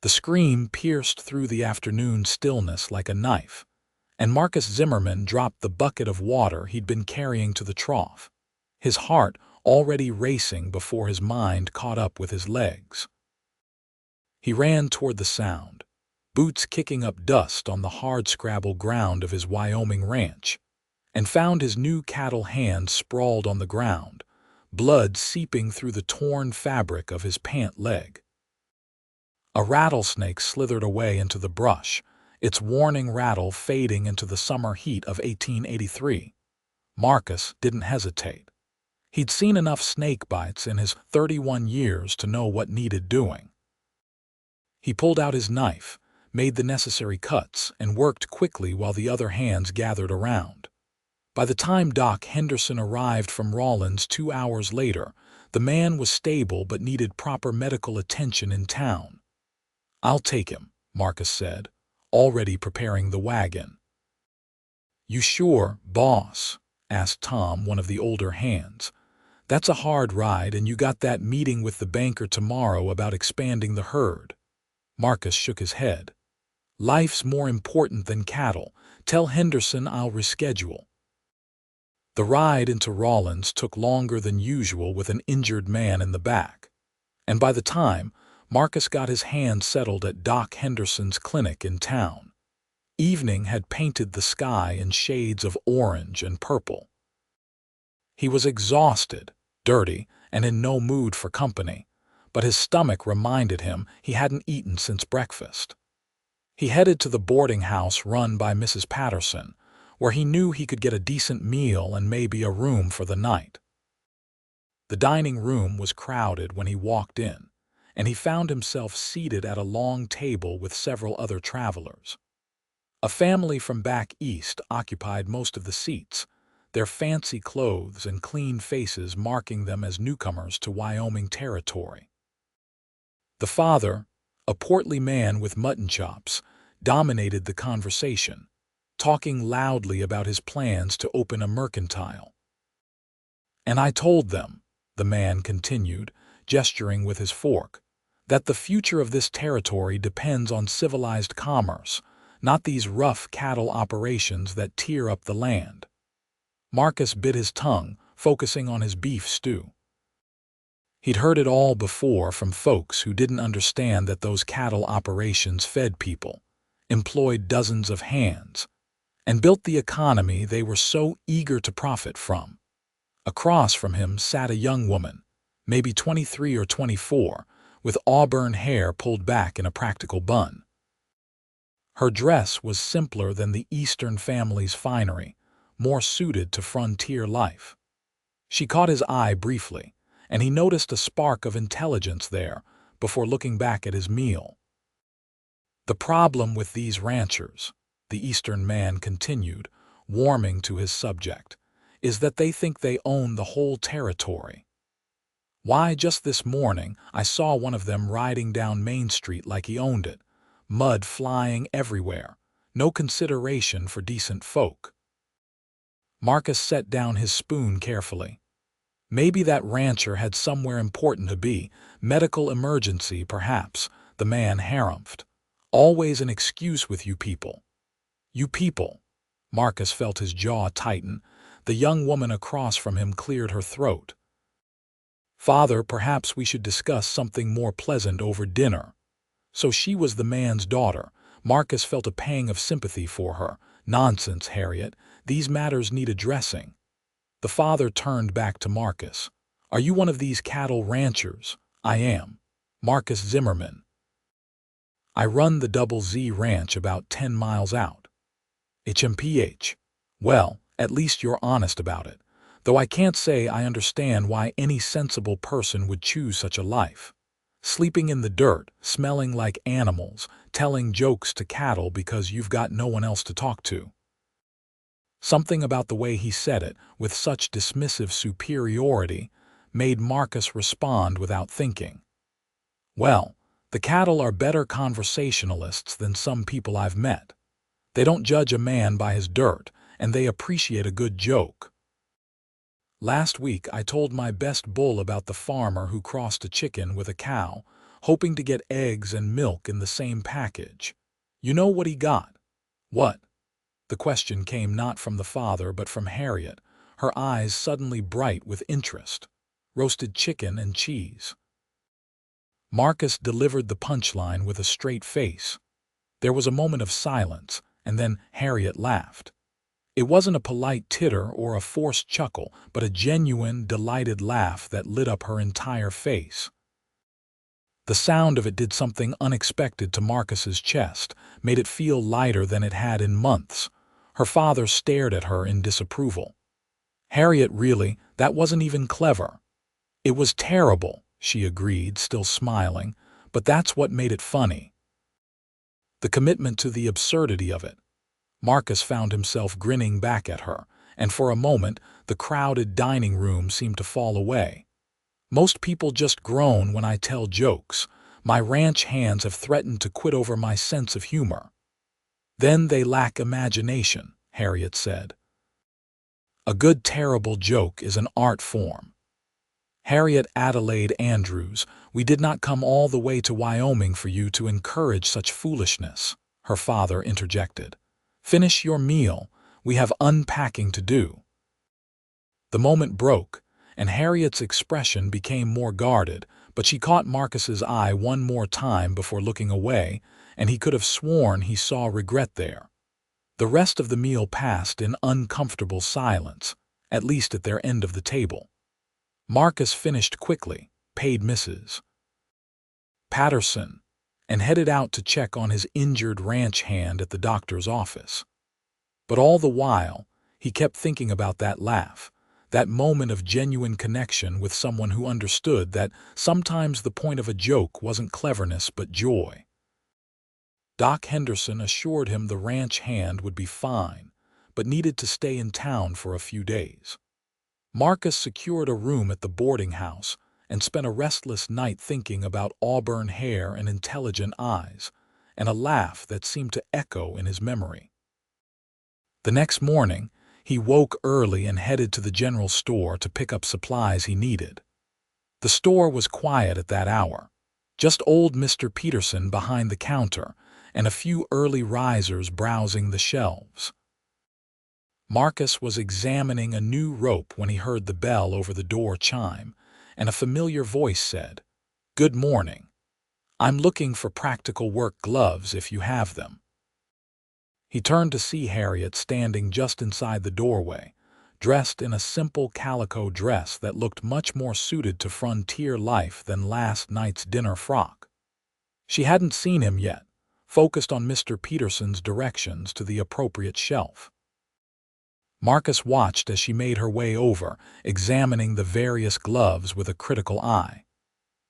The scream pierced through the afternoon stillness like a knife, and Marcus Zimmerman dropped the bucket of water he'd been carrying to the trough, his heart already racing before his mind caught up with his legs. He ran toward the sound, boots kicking up dust on the hard-scrabble ground of his Wyoming ranch, and found his new cattle hand sprawled on the ground, blood seeping through the torn fabric of his pant leg. A rattlesnake slithered away into the brush, its warning rattle fading into the summer heat of 1883. Marcus didn't hesitate. He'd seen enough snake bites in his 31 years to know what needed doing. He pulled out his knife, made the necessary cuts, and worked quickly while the other hands gathered around. By the time Doc Henderson arrived from Rawlins 2 hours later, the man was stable but needed proper medical attention in town. "I'll take him," Marcus said, already preparing the wagon. "You sure, boss?" asked Tom, one of the older hands. "That's a hard ride, and you got that meeting with the banker tomorrow about expanding the herd." Marcus shook his head. "Life's more important than cattle. Tell Henderson I'll reschedule." The ride into Rawlins took longer than usual with an injured man in the back, and by the time Marcus got his hand settled at Doc Henderson's clinic in town, evening had painted the sky in shades of orange and purple. He was exhausted, dirty, and in no mood for company, but his stomach reminded him he hadn't eaten since breakfast. He headed to the boarding house run by Mrs. Patterson, where he knew he could get a decent meal and maybe a room for the night. The dining room was crowded when he walked in, and he found himself seated at a long table with several other travelers. A family from back east occupied most of the seats, their fancy clothes and clean faces marking them as newcomers to Wyoming territory. The father, a portly man with mutton chops, dominated the conversation, talking loudly about his plans to open a mercantile. "And I told them," the man continued, gesturing with his fork, "that the future of this territory depends on civilized commerce, not these rough cattle operations that tear up the land." Marcus bit his tongue, focusing on his beef stew. He'd heard it all before from folks who didn't understand that those cattle operations fed people, employed dozens of hands, and built the economy they were so eager to profit from. Across from him sat a young woman, maybe 23 or 24, with auburn hair pulled back in a practical bun. Her dress was simpler than the Eastern family's finery, more suited to frontier life. She caught his eye briefly, and he noticed a spark of intelligence there before looking back at his meal. "The problem with these ranchers," the Eastern man continued, warming to his subject, "is that they think they own the whole territory. Why, just this morning I saw one of them riding down Main Street like he owned it, mud flying everywhere, no consideration for decent folk." Marcus set down his spoon carefully. Maybe that rancher had somewhere important to be, medical emergency perhaps, the man harumphed. "Always an excuse with you people." "You people." Marcus felt his jaw tighten. The young woman across from him cleared her throat. "Father, perhaps we should discuss something more pleasant over dinner." So she was the man's daughter. Marcus felt a pang of sympathy for her. "Nonsense, Harriet. These matters need addressing." The father turned back to Marcus. "Are you one of these cattle ranchers?" "I am. Marcus Zimmerman. I run the Double Z Ranch about 10 miles out." "HMPH. Well, at least you're honest about it, though I can't say I understand why any sensible person would choose such a life. Sleeping in the dirt, smelling like animals, telling jokes to cattle because you've got no one else to talk to." Something about the way he said it, with such dismissive superiority, made Marcus respond without thinking. "Well, the cattle are better conversationalists than some people I've met. They don't judge a man by his dirt, and they appreciate a good joke. Last week I told my best bull about the farmer who crossed a chicken with a cow, hoping to get eggs and milk in the same package. You know what he got? What? The question came not from the father but from Harriet, her eyes suddenly bright with interest. Roasted chicken and cheese. Marcus delivered the punchline with a straight face. There was a moment of silence, and then Harriet laughed. It wasn't a polite titter or a forced chuckle, but a genuine, delighted laugh that lit up her entire face. The sound of it did something unexpected to Marcus's chest, made it feel lighter than it had in months. Her father stared at her in disapproval. Harriet, really, that wasn't even clever. It was terrible, she agreed, still smiling, but that's what made it funny. The commitment to the absurdity of it. Marcus found himself grinning back at her, and for a moment the crowded dining room seemed to fall away. Most people just groan when I tell jokes. My ranch hands have threatened to quit over my sense of humor. Then they lack imagination, Harriet said. A good terrible joke is an art form. Harriet Adelaide Andrews, we did not come all the way to Wyoming for you to encourage such foolishness, her father interjected. Finish your meal, we have unpacking to do. The moment broke, and Harriet's expression became more guarded, but she caught Marcus's eye one more time before looking away, and he could have sworn he saw regret there. The rest of the meal passed in uncomfortable silence, at least at their end of the table. Marcus finished quickly, paid Mrs. Patterson, and headed out to check on his injured ranch hand at the doctor's office. But all the while, he kept thinking about that laugh, that moment of genuine connection with someone who understood that sometimes the point of a joke wasn't cleverness but joy. Doc Henderson assured him the ranch hand would be fine, but needed to stay in town for a few days. Marcus secured a room at the boarding house and spent a restless night thinking about auburn hair and intelligent eyes, and a laugh that seemed to echo in his memory. The next morning, he woke early and headed to the general store to pick up supplies he needed. The store was quiet at that hour, just old Mr. Peterson behind the counter and a few early risers browsing the shelves. Marcus was examining a new rope when he heard the bell over the door chime, and a familiar voice said, "Good morning. I'm looking for practical work gloves if you have them." He turned to see Harriet standing just inside the doorway, dressed in a simple calico dress that looked much more suited to frontier life than last night's dinner frock. She hadn't seen him yet, focused on Mr. Peterson's directions to the appropriate shelf. Marcus watched as she made her way over, examining the various gloves with a critical eye.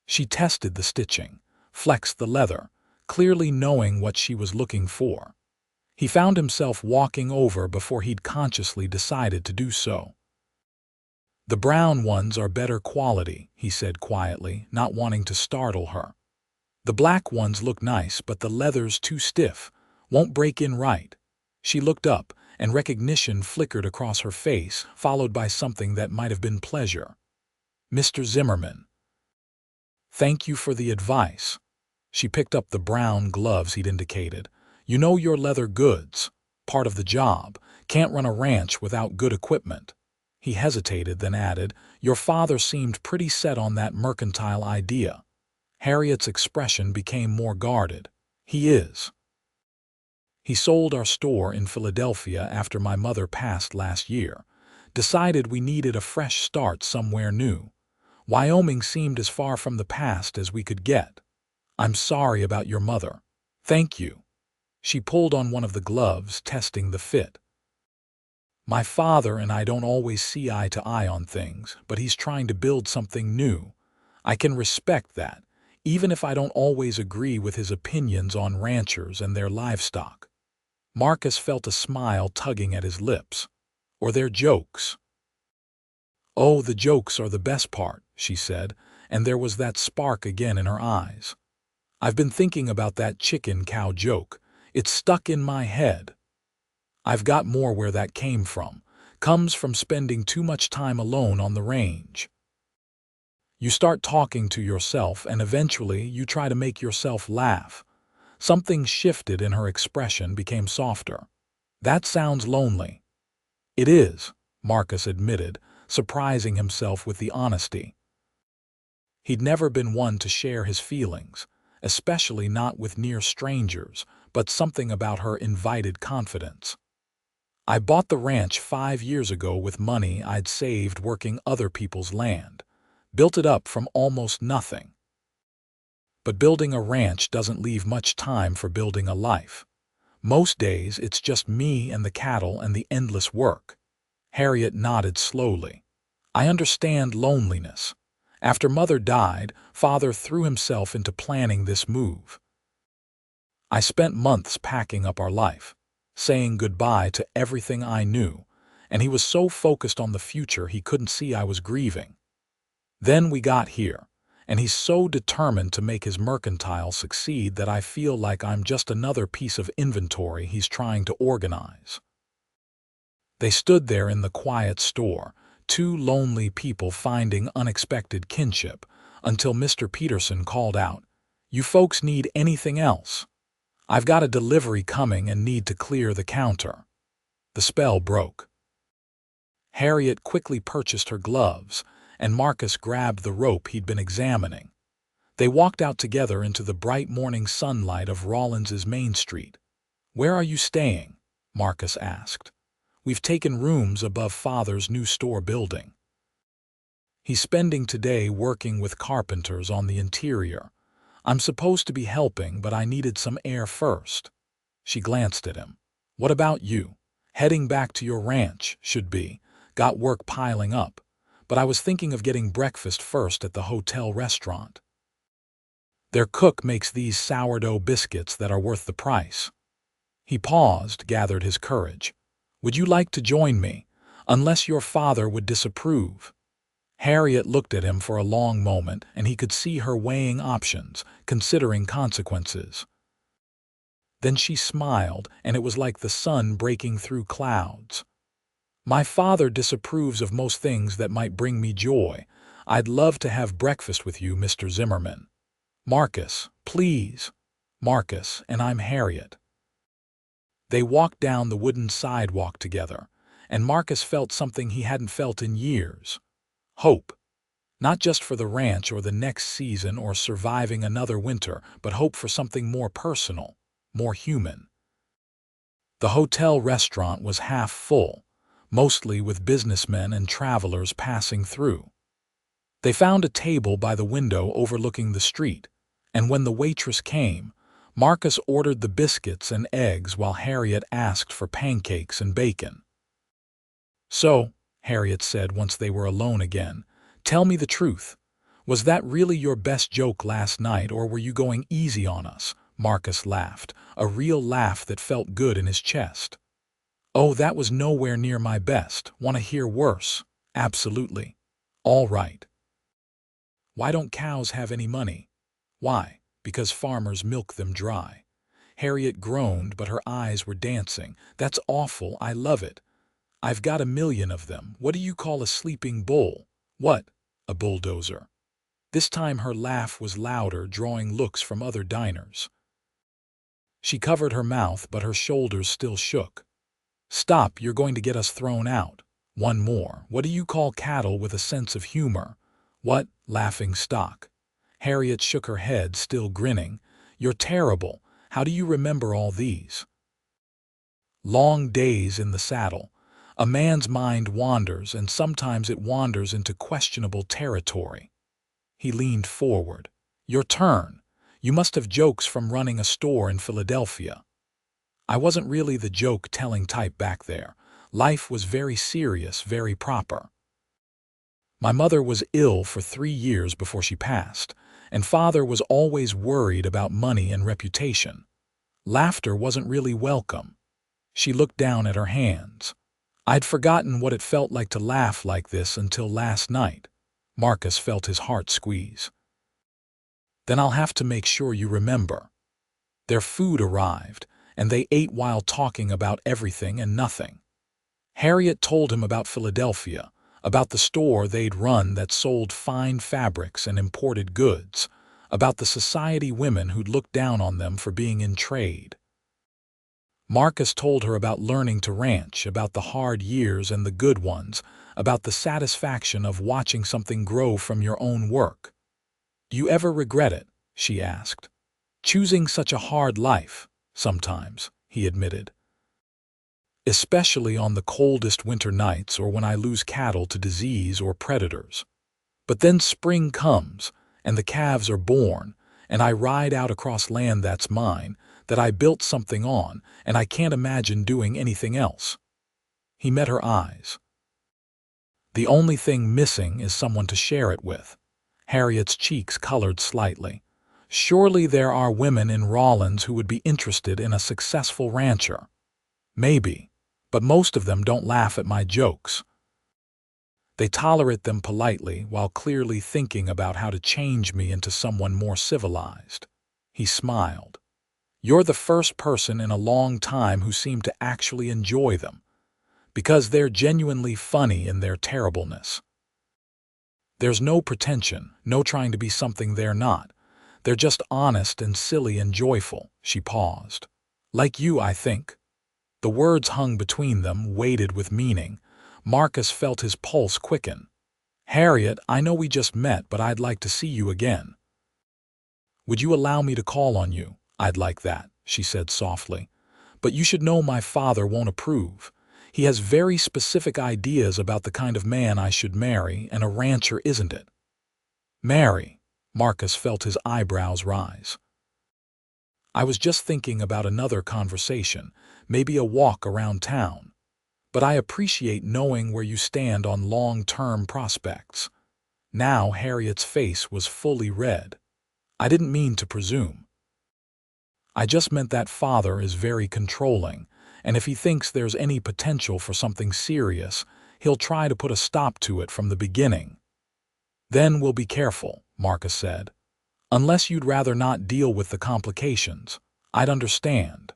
She tested the stitching, flexed the leather, clearly knowing what she was looking for. He found himself walking over before he'd consciously decided to do so. "The brown ones are better quality," he said quietly, not wanting to startle her. "The black ones look nice, but the leather's too stiff, won't break in right." She looked up, and recognition flickered across her face, followed by something that might have been pleasure. "Mr. Zimmerman. Thank you for the advice." She picked up the brown gloves he'd indicated. "You know your leather goods. Part of the job. Can't run a ranch without good equipment." He hesitated, then added, "Your father seemed pretty set on that mercantile idea." Harriet's expression became more guarded. "He is. He sold our store in Philadelphia after my mother passed last year. Decided we needed a fresh start somewhere new. Wyoming seemed as far from the past as we could get. I'm sorry about your mother." "Thank you." She pulled on one of the gloves, testing the fit. "My father and I don't always see eye to eye on things, but he's trying to build something new. I can respect that, even if I don't always agree with his opinions on ranchers and their livestock." Marcus felt a smile tugging at his lips. "Or their jokes." "Oh, the jokes are the best part," she said, and there was that spark again in her eyes. "I've been thinking about that chicken cow joke. It's stuck in my head. I've got more where that came from. Comes from spending too much time alone on the range." You start talking to yourself and eventually you try to make yourself laugh. Something shifted and her expression became softer. That sounds lonely. It is, Marcus admitted, surprising himself with the honesty. He'd never been one to share his feelings, especially not with near strangers, but something about her invited confidence. I bought the ranch 5 years ago with money I'd saved working other people's land. Built it up from almost nothing. But building a ranch doesn't leave much time for building a life. Most days it's just me and the cattle and the endless work. Harriet nodded slowly. I understand loneliness. After Mother died, Father threw himself into planning this move. I spent months packing up our life, saying goodbye to everything I knew, and he was so focused on the future he couldn't see I was grieving. Then we got here, and he's so determined to make his mercantile succeed that I feel like I'm just another piece of inventory he's trying to organize. They stood there in the quiet store, two lonely people finding unexpected kinship, until Mr. Peterson called out, "You folks need anything else? I've got a delivery coming and need to clear the counter." The spell broke. Harriet quickly purchased her gloves, and Marcus grabbed the rope he'd been examining. They walked out together into the bright morning sunlight of Rawlins's Main Street. "Where are you staying?" Marcus asked. "We've taken rooms above Father's new store building. He's spending today working with carpenters on the interior. I'm supposed to be helping, but I needed some air first." She glanced at him. "What about you? Heading back to your ranch, should be. Got work piling up. But I was thinking of getting breakfast first at the hotel restaurant. Their cook makes these sourdough biscuits that are worth the price." He paused, gathered his courage. "Would you like to join me? Unless your father would disapprove." Harriet looked at him for a long moment, and he could see her weighing options, considering consequences. Then she smiled, and it was like the sun breaking through clouds. "My father disapproves of most things that might bring me joy. I'd love to have breakfast with you, Mr. Zimmerman." "Marcus, please." "Marcus, and I'm Harriet." They walked down the wooden sidewalk together, and Marcus felt something he hadn't felt in years. Hope. Not just for the ranch or the next season or surviving another winter, but hope for something more personal, more human. The hotel restaurant was half full, mostly with businessmen and travelers passing through. They found a table by the window overlooking the street, and when the waitress came, Marcus ordered the biscuits and eggs while Harriet asked for pancakes and bacon. "So," Harriet said once they were alone again, "tell me the truth. Was that really your best joke last night, or were you going easy on us?" Marcus laughed, a real laugh that felt good in his chest. "Oh, that was nowhere near my best. Want to hear worse?" "Absolutely." "All right. Why don't cows have any money?" "Why? Because farmers milk them dry." Harriet groaned, but her eyes were dancing. "That's awful. I love it. I've got 1,000,000 of them. What do you call a sleeping bull?" "What?" "A bulldozer." This time her laugh was louder, drawing looks from other diners. She covered her mouth, but her shoulders still shook. "Stop, you're going to get us thrown out." "One more. What do you call cattle with a sense of humor?" "What?" "Laughing stock." Harriet shook her head, still grinning. "You're terrible. How do you remember all these?" Long days in the saddle. A man's mind wanders, and sometimes it wanders into questionable territory. He leaned forward. "Your turn. You must have jokes from running a store in Philadelphia." "I wasn't really the joke-telling type back there. Life was very serious, very proper. My mother was ill for 3 years before she passed, and Father was always worried about money and reputation. Laughter wasn't really welcome." She looked down at her hands. "I'd forgotten what it felt like to laugh like this until last night." Marcus felt his heart squeeze. "Then I'll have to make sure you remember." Their food arrived, and they ate while talking about everything and nothing. Harriet told him about Philadelphia, about the store they'd run that sold fine fabrics and imported goods, about the society women who'd looked down on them for being in trade. Marcus told her about learning to ranch, about the hard years and the good ones, about the satisfaction of watching something grow from your own work. "Do you ever regret it?" she asked. "Choosing such a hard life?" "Sometimes," he admitted. "Especially on the coldest winter nights or when I lose cattle to disease or predators. But then spring comes, and the calves are born, and I ride out across land that's mine, that I built something on, and I can't imagine doing anything else." He met her eyes. "The only thing missing is someone to share it with." Harriet's cheeks colored slightly. "Surely there are women in Rawlins who would be interested in a successful rancher." "Maybe, but most of them don't laugh at my jokes. They tolerate them politely while clearly thinking about how to change me into someone more civilized." He smiled. "You're the first person in a long time who seemed to actually enjoy them, because they're genuinely funny in their terribleness. There's no pretension, no trying to be something they're not. They're just honest and silly and joyful." She paused. "Like you, I think." The words hung between them, weighted with meaning. Marcus felt his pulse quicken. "Harriet, I know we just met, but I'd like to see you again." "Would you allow me to call on you?" "I'd like that," she said softly. "But you should know my father won't approve. He has very specific ideas about the kind of man I should marry, and a rancher isn't it." "Marry?" Marcus felt his eyebrows rise. "I was just thinking about another conversation, maybe a walk around town. But I appreciate knowing where you stand on long-term prospects." Now Harriet's face was fully red. "I didn't mean to presume. I just meant that father is very controlling, and if he thinks there's any potential for something serious, he'll try to put a stop to it from the beginning." "Then we'll be careful," Marcus said. "Unless you'd rather not deal with the complications, I'd understand."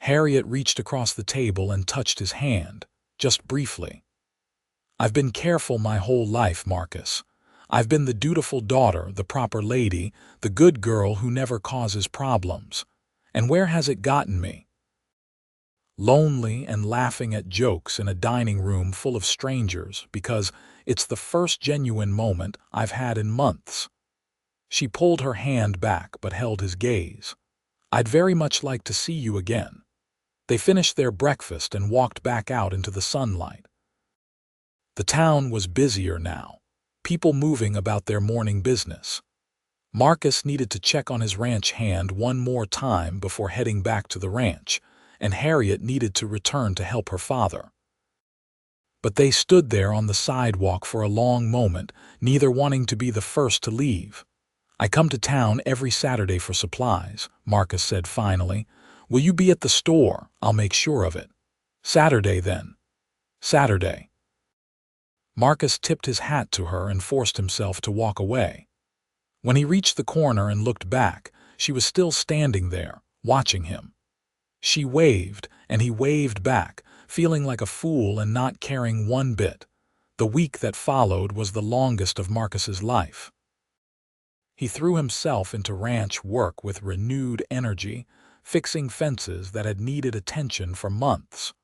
Harriet reached across the table and touched his hand, just briefly. "I've been careful my whole life, Marcus. I've been the dutiful daughter, the proper lady, the good girl who never causes problems. And where has it gotten me? Lonely and laughing at jokes in a dining room full of strangers because it's the first genuine moment I've had in months." She pulled her hand back but held his gaze. "I'd very much like to see you again." They finished their breakfast and walked back out into the sunlight. The town was busier now, people moving about their morning business. Marcus needed to check on his ranch hand one more time before heading back to the ranch, and Harriet needed to return to help her father. But they stood there on the sidewalk for a long moment, neither wanting to be the first to leave. "I come to town every Saturday for supplies," Marcus said finally. "Will you be at the store? I'll make sure of it." "Saturday, then." "Saturday." Marcus tipped his hat to her and forced himself to walk away. When he reached the corner and looked back, she was still standing there, watching him. She waved, and he waved back, feeling like a fool and not caring one bit. The week that followed was the longest of Marcus's life. He threw himself into ranch work with renewed energy, fixing fences that had needed attention for months,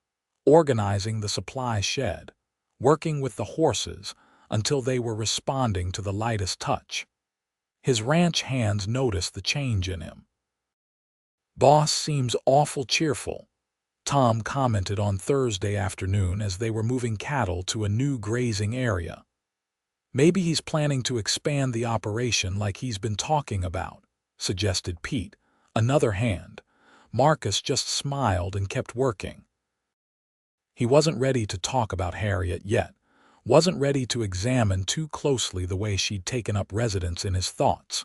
organizing the supply shed, working with the horses until they were responding to the lightest touch. His ranch hands noticed the change in him. "Boss seems awful cheerful," Tom commented on Thursday afternoon as they were moving cattle to a new grazing area. "Maybe he's planning to expand the operation like he's been talking about," suggested Pete, another hand. Marcus just smiled and kept working. He wasn't ready to talk about Harriet yet, wasn't ready to examine too closely the way she'd taken up residence in his thoughts.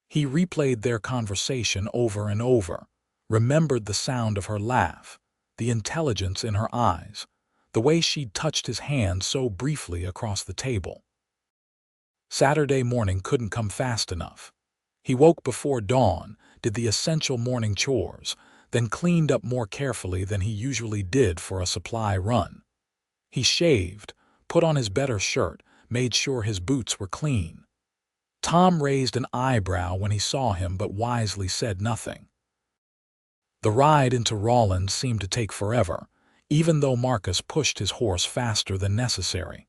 He replayed their conversation over and over, remembered the sound of her laugh, the intelligence in her eyes, the way she'd touched his hand so briefly across the table. Saturday morning couldn't come fast enough. He woke before dawn, did the essential morning chores, then cleaned up more carefully than he usually did for a supply run. He shaved, put on his better shirt, made sure his boots were clean. Tom raised an eyebrow when he saw him but wisely said nothing. The ride into Rawlins seemed to take forever, even though Marcus pushed his horse faster than necessary.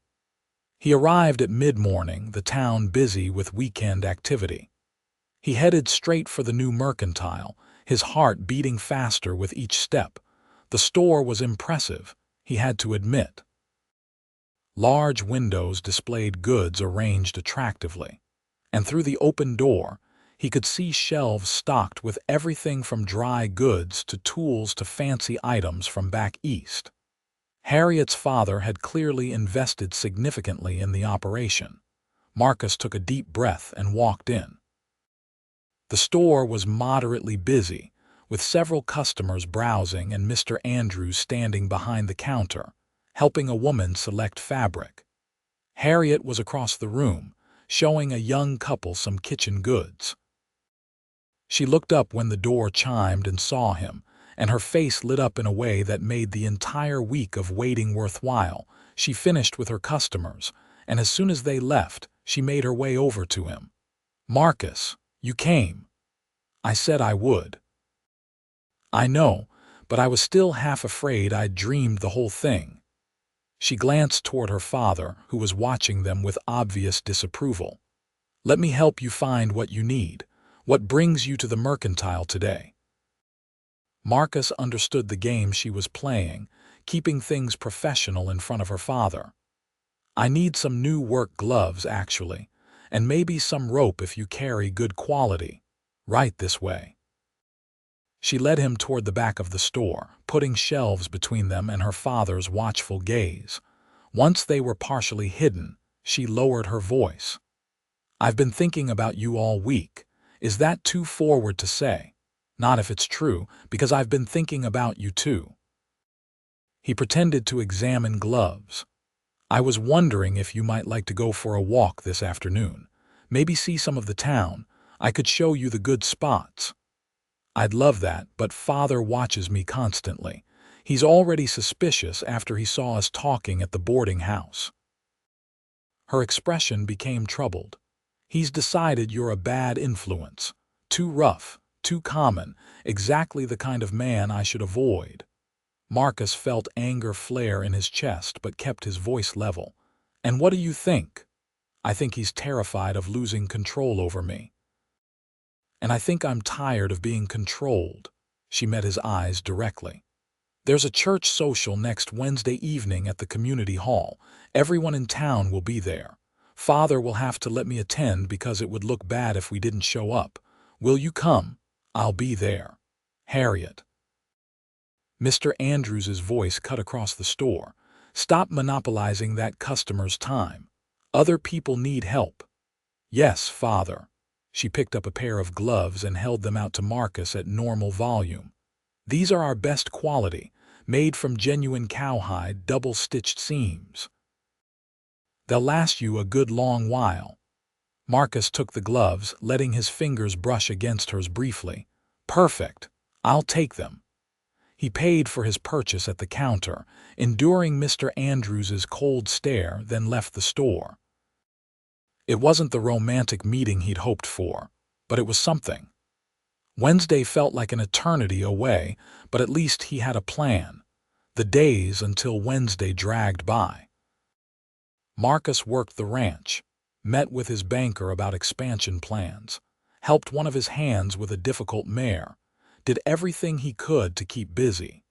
He arrived at mid-morning, the town busy with weekend activity. He headed straight for the new mercantile, his heart beating faster with each step. The store was impressive, he had to admit. Large windows displayed goods arranged attractively, and through the open door, he could see shelves stocked with everything from dry goods to tools to fancy items from back east. Harriet's father had clearly invested significantly in the operation. Marcus took a deep breath and walked in. The store was moderately busy, with several customers browsing and Mr. Andrews standing behind the counter, helping a woman select fabric. Harriet was across the room, showing a young couple some kitchen goods. She looked up when the door chimed and saw him, and her face lit up in a way that made the entire week of waiting worthwhile. She finished with her customers, and as soon as they left, she made her way over to him. "Marcus, you came. I said I would." "I know, but I was still half afraid I'd dreamed the whole thing." She glanced toward her father, who was watching them with obvious disapproval. "Let me help you find what you need. What brings you to the mercantile today?" Marcus understood the game she was playing, keeping things professional in front of her father. "I need some new work gloves, actually, and maybe some rope if you carry good quality. Right this way." She led him toward the back of the store, putting shelves between them and her father's watchful gaze. Once they were partially hidden, she lowered her voice. "I've been thinking about you all week. Is that too forward to say? Not if it's true, because I've been thinking about you too." He pretended to examine gloves. "I was wondering if you might like to go for a walk this afternoon. Maybe see some of the town. I could show you the good spots." "I'd love that, but Father watches me constantly. He's already suspicious after he saw us talking at the boarding house." Her expression became troubled. "He's decided you're a bad influence. Too rough, too common, exactly the kind of man I should avoid." Marcus felt anger flare in his chest but kept his voice level. "And what do you think? I think he's terrified of losing control over me. And I think I'm tired of being controlled." She met his eyes directly. "There's a church social next Wednesday evening at the community hall. Everyone in town will be there. Father will have to let me attend because it would look bad if we didn't show up. Will you come? I'll be there. Harriet." Mr. Andrews's voice cut across the store. "Stop monopolizing that customer's time. Other people need help." "Yes, Father." She picked up a pair of gloves and held them out to Marcus at normal volume. "These are our best quality, made from genuine cowhide, double-stitched seams. They'll last you a good long while." Marcus took the gloves, letting his fingers brush against hers briefly. "Perfect. I'll take them." He paid for his purchase at the counter, enduring Mr. Andrews's cold stare, then left the store. It wasn't the romantic meeting he'd hoped for, but it was something. Wednesday felt like an eternity away, but at least he had a plan. The days until Wednesday dragged by. Marcus worked the ranch, met with his banker about expansion plans, helped one of his hands with a difficult mare, did everything he could to keep busy.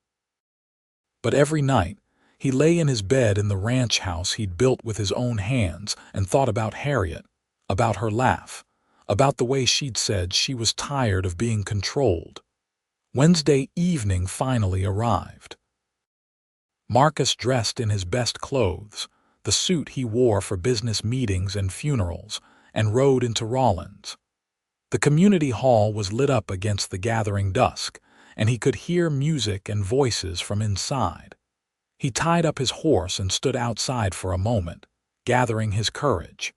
But every night, he lay in his bed in the ranch house he'd built with his own hands and thought about Harriet, about her laugh, about the way she'd said she was tired of being controlled. Wednesday evening finally arrived. Marcus dressed in his best clothes, the suit he wore for business meetings and funerals, and rode into Rawlins. The community hall was lit up against the gathering dusk, and he could hear music and voices from inside. He tied up his horse and stood outside for a moment, gathering his courage.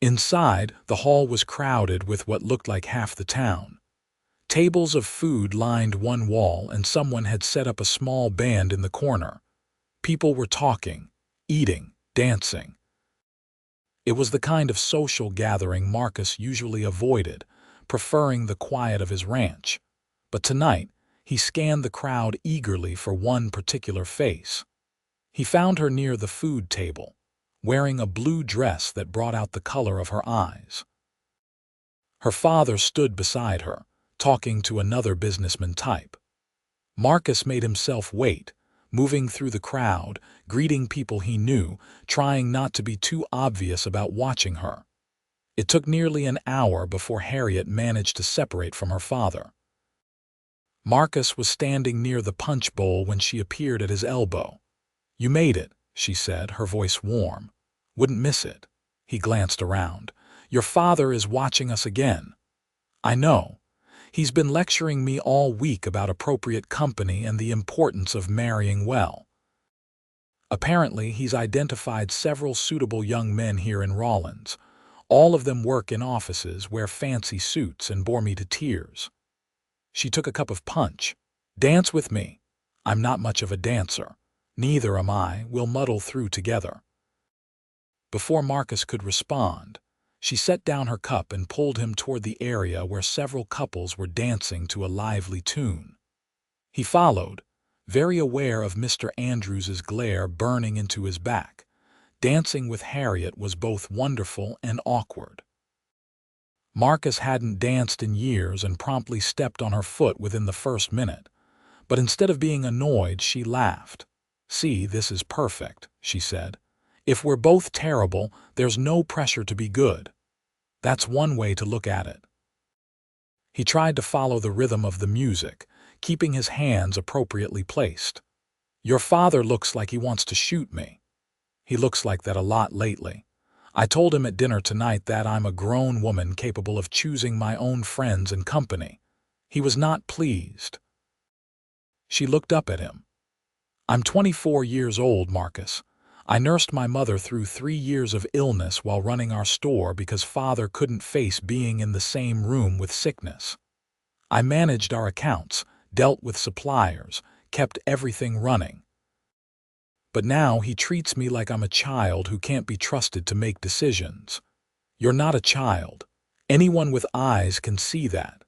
Inside, the hall was crowded with what looked like half the town. Tables of food lined one wall, and someone had set up a small band in the corner. People were talking, eating, dancing. It was the kind of social gathering Marcus usually avoided, preferring the quiet of his ranch. But tonight, he scanned the crowd eagerly for one particular face. He found her near the food table, wearing a blue dress that brought out the color of her eyes. Her father stood beside her, talking to another businessman type. Marcus made himself wait, moving through the crowd, greeting people he knew, trying not to be too obvious about watching her. It took nearly an hour before Harriet managed to separate from her father. Marcus was standing near the punch bowl when she appeared at his elbow. "You made it," she said, her voice warm. "Wouldn't miss it." He glanced around. "Your father is watching us again." "I know. He's been lecturing me all week about appropriate company and the importance of marrying well. Apparently, he's identified several suitable young men here in Rawlins. All of them work in offices, wear fancy suits, and bore me to tears." She took a cup of punch. "Dance with me." "I'm not much of a dancer." "Neither am I. We'll muddle through together." Before Marcus could respond, she set down her cup and pulled him toward the area where several couples were dancing to a lively tune. He followed, very aware of Mr. Andrews's glare burning into his back. Dancing with Harriet was both wonderful and awkward. Marcus hadn't danced in years and promptly stepped on her foot within the first minute. But instead of being annoyed, she laughed. "See, this is perfect," she said. "If we're both terrible, there's no pressure to be good." That's one way to look at it. He tried to follow the rhythm of the music, keeping his hands appropriately placed. "Your father looks like he wants to shoot me." "He looks like that a lot lately. I told him at dinner tonight that I'm a grown woman capable of choosing my own friends and company. He was not pleased." She looked up at him. "I'm 24 years old, Marcus. I nursed my mother through 3 years of illness while running our store because father couldn't face being in the same room with sickness. I managed our accounts, dealt with suppliers, kept everything running. But now he treats me like I'm a child who can't be trusted to make decisions." "You're not a child. Anyone with eyes can see that."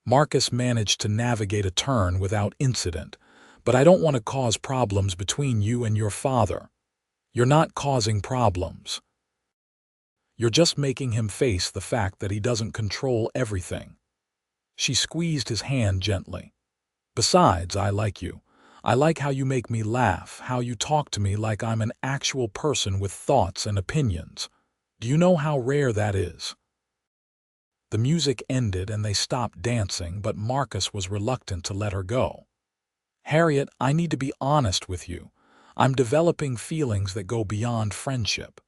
Marcus managed to navigate a turn without incident. "But I don't want to cause problems between you and your father." "You're not causing problems. You're just making him face the fact that he doesn't control everything." She squeezed his hand gently. "Besides, I like you. I like how you make me laugh, how you talk to me like I'm an actual person with thoughts and opinions. Do you know how rare that is?" The music ended and they stopped dancing, but Marcus was reluctant to let her go. "Harriet, I need to be honest with you. I'm developing feelings that go beyond friendship.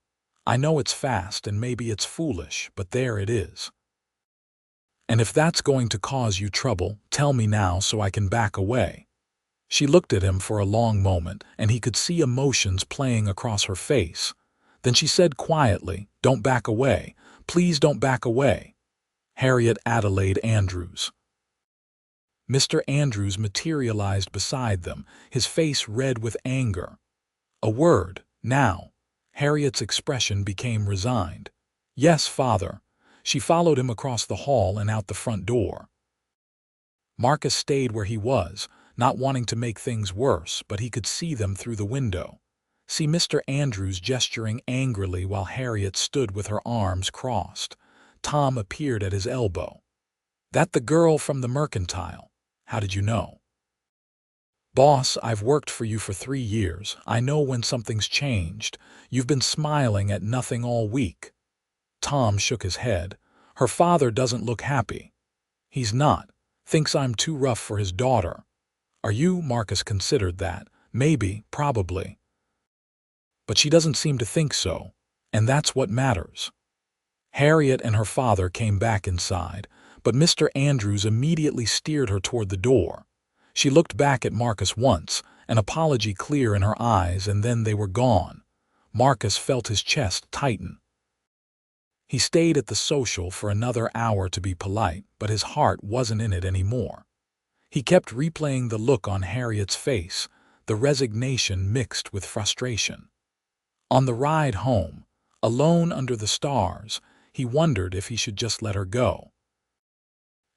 I know it's fast and maybe it's foolish, but there it is. And if that's going to cause you trouble, tell me now so I can back away." She looked at him for a long moment, and he could see emotions playing across her face. Then she said quietly, "Don't back away. Please don't back away." "Harriet Adelaide Andrews." Mr. Andrews materialized beside them, his face red with anger. "A word, now." Harriet's expression became resigned. "Yes, father." She followed him across the hall and out the front door. Marcus stayed where he was, not wanting to make things worse, but he could see them through the window. See Mr. Andrews gesturing angrily while Harriet stood with her arms crossed. Tom appeared at his elbow. "That the girl from the mercantile? How did you know?" "Boss, I've worked for you for 3 years. I know when something's changed. You've been smiling at nothing all week." Tom shook his head. "Her father doesn't look happy." "He's not. Thinks I'm too rough for his daughter." "Are you?" Marcus considered that. "Maybe, probably. But she doesn't seem to think so. And that's what matters." Harriet and her father came back inside, but Mr. Andrews immediately steered her toward the door. She looked back at Marcus once, an apology clear in her eyes, and then they were gone. Marcus felt his chest tighten. He stayed at the social for another hour to be polite, but his heart wasn't in it anymore. He kept replaying the look on Harriet's face, the resignation mixed with frustration. On the ride home, alone under the stars, he wondered if he should just let her go.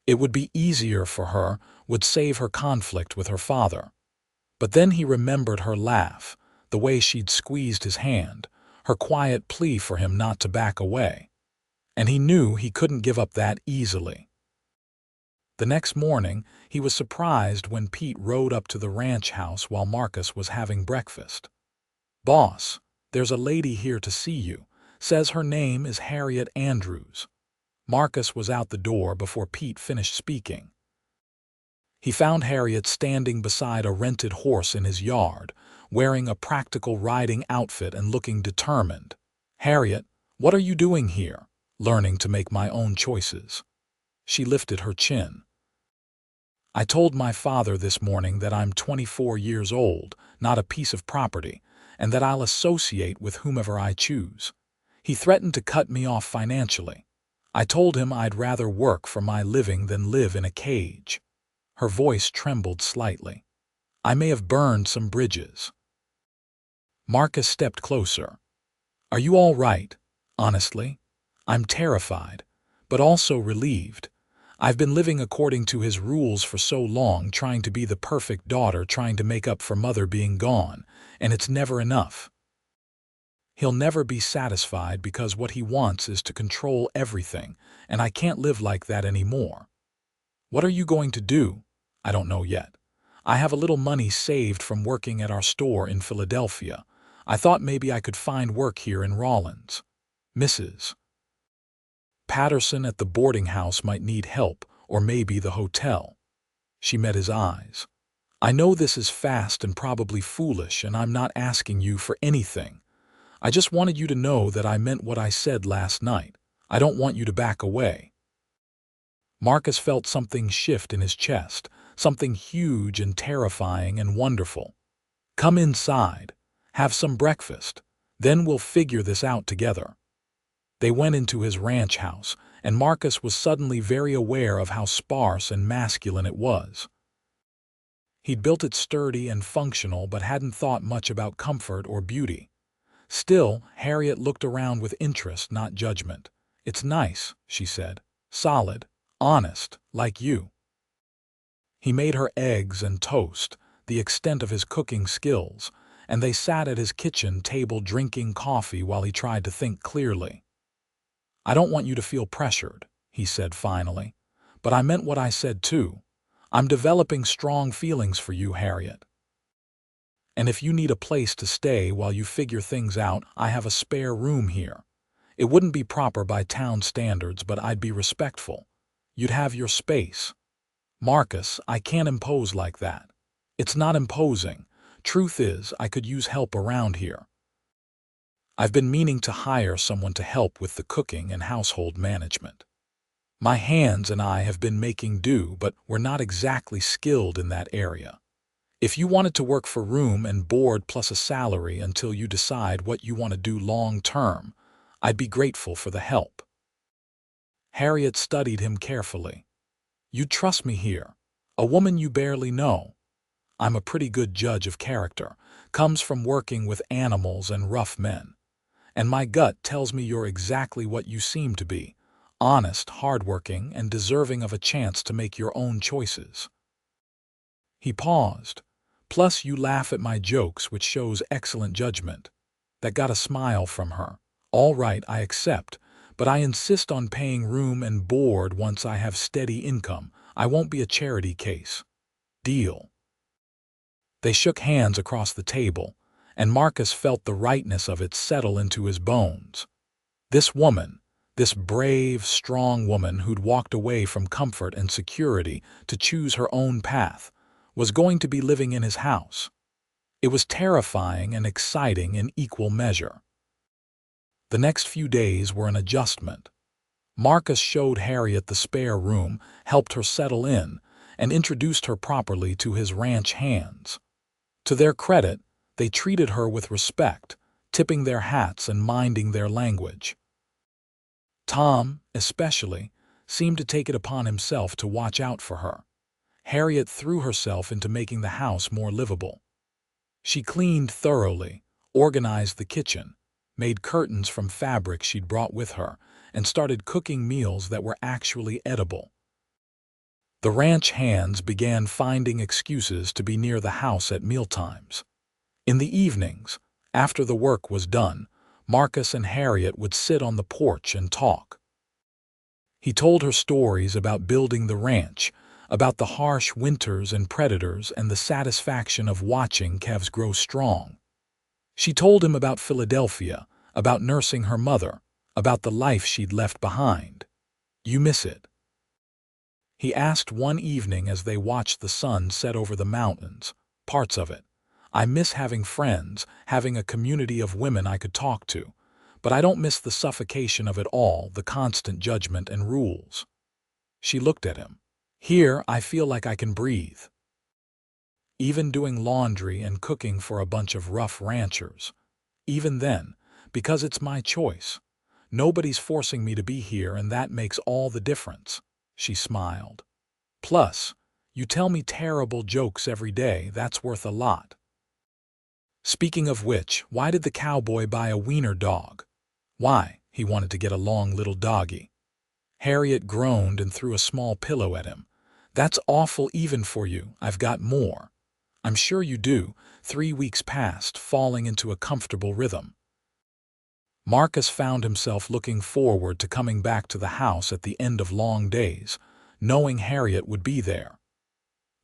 It would be easier for her, would save her conflict with her father. But then he remembered her laugh, the way she'd squeezed his hand, her quiet plea for him not to back away. And he knew he couldn't give up that easily. The next morning, he was surprised when Pete rode up to the ranch house while Marcus was having breakfast. "Boss, there's a lady here to see you. Says her name is Harriet Andrews." Marcus was out the door before Pete finished speaking. He found Harriet standing beside a rented horse in his yard, wearing a practical riding outfit and looking determined. "Harriet, what are you doing here? Learning to make my own choices." She lifted her chin. "I told my father this morning that I'm 24 years old, not a piece of property, and that I'll associate with whomever I choose. He threatened to cut me off financially. I told him I'd rather work for my living than live in a cage." Her voice trembled slightly. "I may have burned some bridges." Marcus stepped closer. "Are you all right? Honestly, I'm terrified, but also relieved. I've been living according to his rules for so long, trying to be the perfect daughter, trying to make up for mother being gone, and it's never enough. He'll never be satisfied because what he wants is to control everything, and I can't live like that anymore. What are you going to do? I don't know yet. I have a little money saved from working at our store in Philadelphia. I thought maybe I could find work here in Rawlins. Mrs. Patterson at the boarding house might need help, or maybe the hotel." She met his eyes. "I know this is fast and probably foolish, and I'm not asking you for anything. I just wanted you to know that I meant what I said last night. I don't want you to back away." Marcus felt something shift in his chest, something huge and terrifying and wonderful. "Come inside. Have some breakfast. Then we'll figure this out together." They went into his ranch house, and Marcus was suddenly very aware of how sparse and masculine it was. He'd built it sturdy and functional but hadn't thought much about comfort or beauty. Still, Harriet looked around with interest, not judgment. "It's nice," she said. "Solid, honest, like you." He made her eggs and toast, the extent of his cooking skills, and they sat at his kitchen table drinking coffee while he tried to think clearly. "I don't want you to feel pressured," he said finally, "but I meant what I said too. I'm developing strong feelings for you, Harriet. And if you need a place to stay while you figure things out, I have a spare room here. It wouldn't be proper by town standards, but I'd be respectful. You'd have your space." "Marcus, I can't impose like that." "It's not imposing. Truth is, I could use help around here. I've been meaning to hire someone to help with the cooking and household management. My hands and I have been making do, but we're not exactly skilled in that area. If you wanted to work for room and board plus a salary until you decide what you want to do long term, I'd be grateful for the help." Harriet studied him carefully. "You'd trust me here, a woman you barely know. I'm a pretty good judge of character, comes from working with animals and rough men. And my gut tells me you're exactly what you seem to be, honest, hardworking, and deserving of a chance to make your own choices." He paused. "Plus you laugh at my jokes, which shows excellent judgment." That got a smile from her. "All right, I accept, but I insist on paying room and board once I have steady income. I won't be a charity case. Deal?" They shook hands across the table, and Marcus felt the rightness of it settle into his bones. This woman, this brave, strong woman who'd walked away from comfort and security to choose her own path, was going to be living in his house. It was terrifying and exciting in equal measure. The next few days were an adjustment. Marcus showed Harriet the spare room, helped her settle in, and introduced her properly to his ranch hands. To their credit, they treated her with respect, tipping their hats and minding their language. Tom, especially, seemed to take it upon himself to watch out for her. Harriet threw herself into making the house more livable. She cleaned thoroughly, organized the kitchen, made curtains from fabric she'd brought with her, and started cooking meals that were actually edible. The ranch hands began finding excuses to be near the house at mealtimes. In the evenings, after the work was done, Marcus and Harriet would sit on the porch and talk. He told her stories about building the ranch, about the harsh winters and predators and the satisfaction of watching calves grow strong. She told him about Philadelphia, about nursing her mother, about the life she'd left behind. "You miss it?" he asked one evening as they watched the sun set over the mountains. "Parts of it. I miss having friends, having a community of women I could talk to. But I don't miss the suffocation of it all, the constant judgment and rules." She looked at him. "Here, I feel like I can breathe. Even doing laundry and cooking for a bunch of rough ranchers. Even then, because it's my choice. Nobody's forcing me to be here, and that makes all the difference." She smiled. "Plus, you tell me terrible jokes every day. That's worth a lot." "Speaking of which, why did the cowboy buy a wiener dog?" "Why, he wanted to get a long little doggy." Harriet groaned and threw a small pillow at him. "That's awful even for you. I've got more." "I'm sure you do." 3 weeks passed, falling into a comfortable rhythm. Marcus found himself looking forward to coming back to the house at the end of long days, knowing Harriet would be there.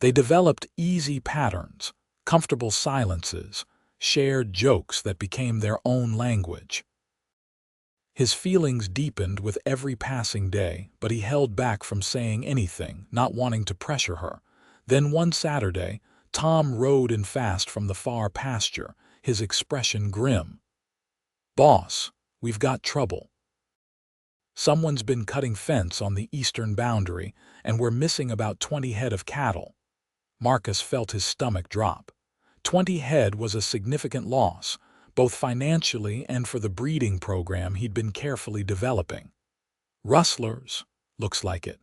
They developed easy patterns, comfortable silences, shared jokes that became their own language. His feelings deepened with every passing day, but he held back from saying anything, not wanting to pressure her. Then one Saturday, Tom rode in fast from the far pasture, his expression grim. "Boss, we've got trouble. Someone's been cutting fence on the eastern boundary, and we're missing about 20 head of cattle." Marcus felt his stomach drop. 20 head was a significant loss, both financially and for the breeding program he'd been carefully developing. "Rustlers, looks like it."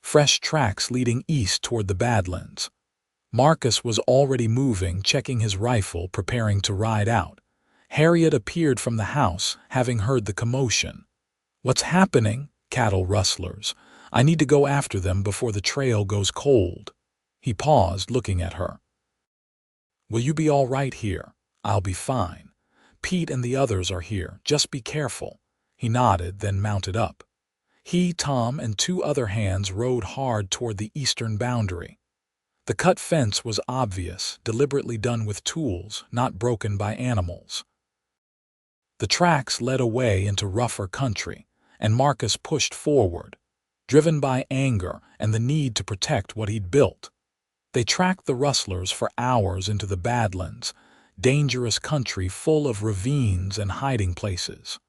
Fresh tracks leading east toward the Badlands. Marcus was already moving, checking his rifle, preparing to ride out. Harriet appeared from the house, having heard the commotion. "What's happening?" "Cattle rustlers. I need to go after them before the trail goes cold." He paused, looking at her. "Will you be all right here?" "I'll be fine. Pete and the others are here. Just be careful." He nodded, then mounted up. He, Tom, and 2 other hands rode hard toward the eastern boundary. The cut fence was obvious, deliberately done with tools, not broken by animals. The tracks led away into rougher country, and Marcus pushed forward, driven by anger and the need to protect what he'd built. They tracked the rustlers for hours into the Badlands, dangerous country full of ravines and hiding places.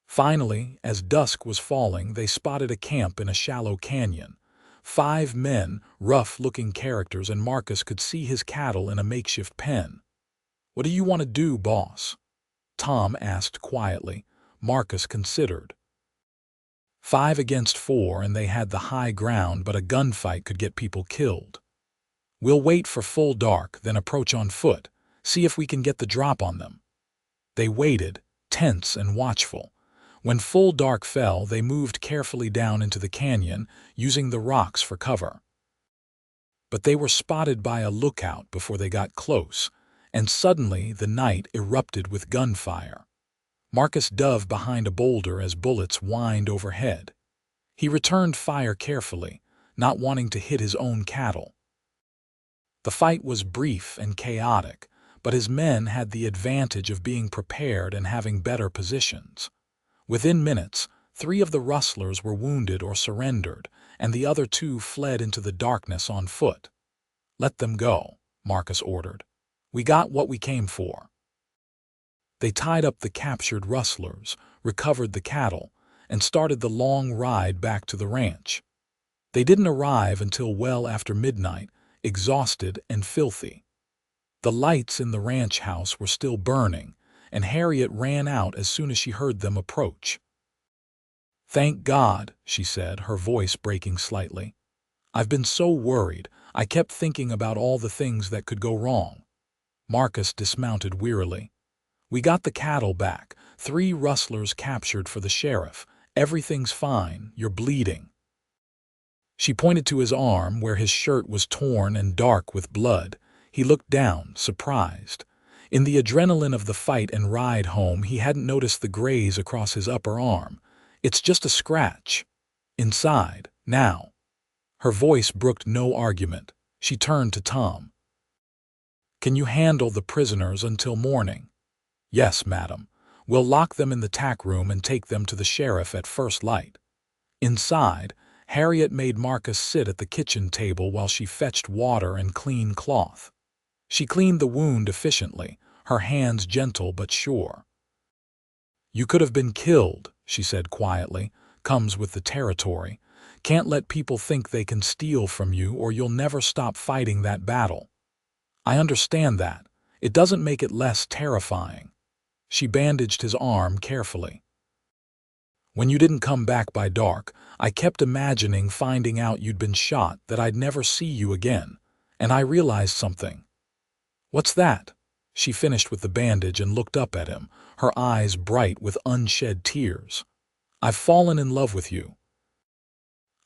Finally, as dusk was falling, they spotted a camp in a shallow canyon. 5 men, rough-looking characters, and Marcus could see his cattle in a makeshift pen. "What do you want to do, boss?" Tom asked quietly. Marcus considered. 5 against 4, and they had the high ground, but a gunfight could get people killed. "We'll wait for full dark, then approach on foot, see if we can get the drop on them." They waited, tense and watchful. When full dark fell, they moved carefully down into the canyon, using the rocks for cover. But they were spotted by a lookout before they got close, and suddenly the night erupted with gunfire. Marcus dove behind a boulder as bullets whined overhead. He returned fire carefully, not wanting to hit his own cattle. The fight was brief and chaotic, but his men had the advantage of being prepared and having better positions. Within minutes, 3 of the rustlers were wounded or surrendered, and the other 2 fled into the darkness on foot. "Let them go," Marcus ordered. "We got what we came for." They tied up the captured rustlers, recovered the cattle, and started the long ride back to the ranch. They didn't arrive until well after midnight, exhausted and filthy. The lights in the ranch house were still burning, and Harriet ran out as soon as she heard them approach. "Thank God," she said, her voice breaking slightly. "I've been so worried. I kept thinking about all the things that could go wrong." Marcus dismounted wearily. We got the cattle back. 3 rustlers captured for the sheriff. Everything's fine. You're bleeding." She pointed to his arm where his shirt was torn and dark with blood. He looked down, surprised. In the adrenaline of the fight and ride home, he hadn't noticed the graze across his upper arm. "It's just a scratch." "Inside, now." Her voice brooked no argument. She turned to Tom. "Can you handle the prisoners until morning?" "Yes, madam. We'll lock them in the tack room and take them to the sheriff at first light." Inside, Harriet made Marcus sit at the kitchen table while she fetched water and clean cloth. She cleaned the wound efficiently, her hands gentle but sure. "You could have been killed," she said quietly. "Comes with the territory. Can't let people think they can steal from you or you'll never stop fighting that battle." "I understand that. It doesn't make it less terrifying." She bandaged his arm carefully. "When you didn't come back by dark, I kept imagining finding out you'd been shot, that I'd never see you again. And I realized something." "What's that?" She finished with the bandage and looked up at him, her eyes bright with unshed tears. "I've fallen in love with you.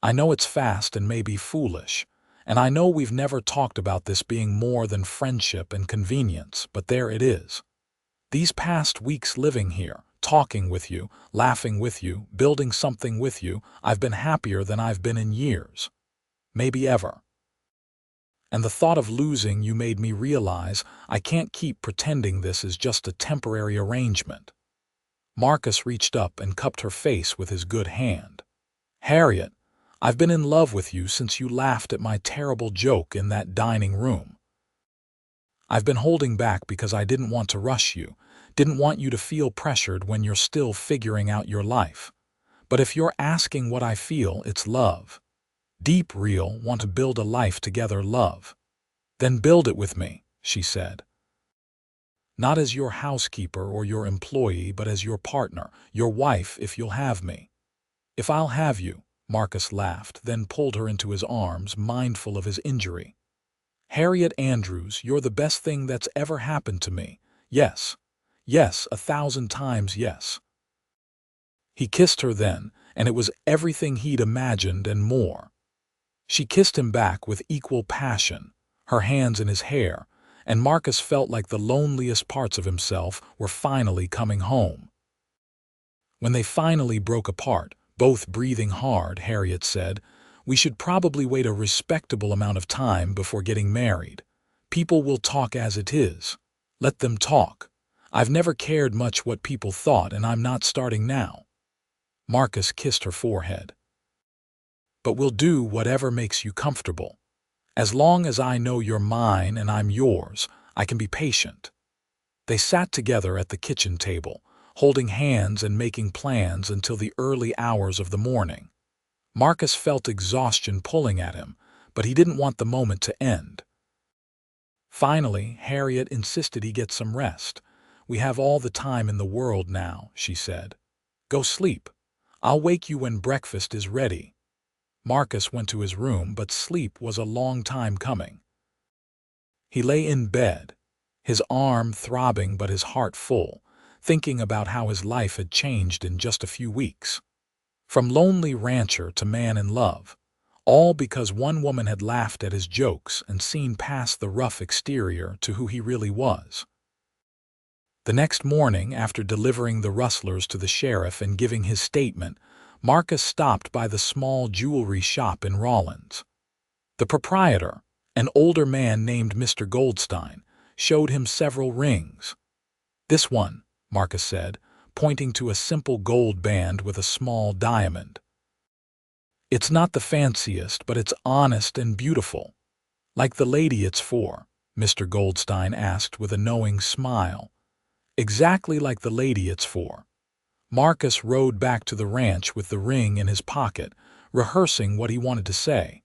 I know it's fast and maybe foolish, and I know we've never talked about this being more than friendship and convenience, but there it is. These past weeks living here, talking with you, laughing with you, building something with you, I've been happier than I've been in years. Maybe ever. And the thought of losing you made me realize I can't keep pretending this is just a temporary arrangement." Marcus reached up and cupped her face with his good hand. "Harriet, I've been in love with you since you laughed at my terrible joke in that dining room. I've been holding back because I didn't want to rush you, didn't want you to feel pressured when you're still figuring out your life. But if you're asking what I feel, it's love. Deep, real, want to build a life together love. Then build it with me," she said. "Not as your housekeeper or your employee, but as your partner, your wife if you'll have me." "If I'll have you," Marcus laughed, then pulled her into his arms, mindful of his injury. "Harriet Andrews, you're the best thing that's ever happened to me. Yes. Yes, 1,000 times yes." He kissed her then, and it was everything he'd imagined and more. She kissed him back with equal passion, her hands in his hair, and Marcus felt like the loneliest parts of himself were finally coming home. When they finally broke apart, both breathing hard, Harriet said, "We should probably wait a respectable amount of time before getting married. People will talk as it is. Let them talk. I've never cared much what people thought, and I'm not starting now." Marcus kissed her forehead. "But we'll do whatever makes you comfortable. As long as I know you're mine and I'm yours, I can be patient." They sat together at the kitchen table, holding hands and making plans until the early hours of the morning. Marcus felt exhaustion pulling at him, but he didn't want the moment to end. Finally, Harriet insisted he get some rest. "We have all the time in the world now," she said. "Go sleep. I'll wake you when breakfast is ready." Marcus went to his room, but sleep was a long time coming. He lay in bed, his arm throbbing but his heart full, thinking about how his life had changed in just a few weeks. From lonely rancher to man in love, all because one woman had laughed at his jokes and seen past the rough exterior to who he really was. The next morning, after delivering the rustlers to the sheriff and giving his statement, Marcus stopped by the small jewelry shop in Rawlins. The proprietor, an older man named Mr. Goldstein, showed him several rings. "This one," Marcus said, pointing to a simple gold band with a small diamond. "It's not the fanciest, but it's honest and beautiful." "Like the lady it's for?" Mr. Goldstein asked with a knowing smile. "Exactly like the lady it's for." Marcus rode back to the ranch with the ring in his pocket, rehearsing what he wanted to say.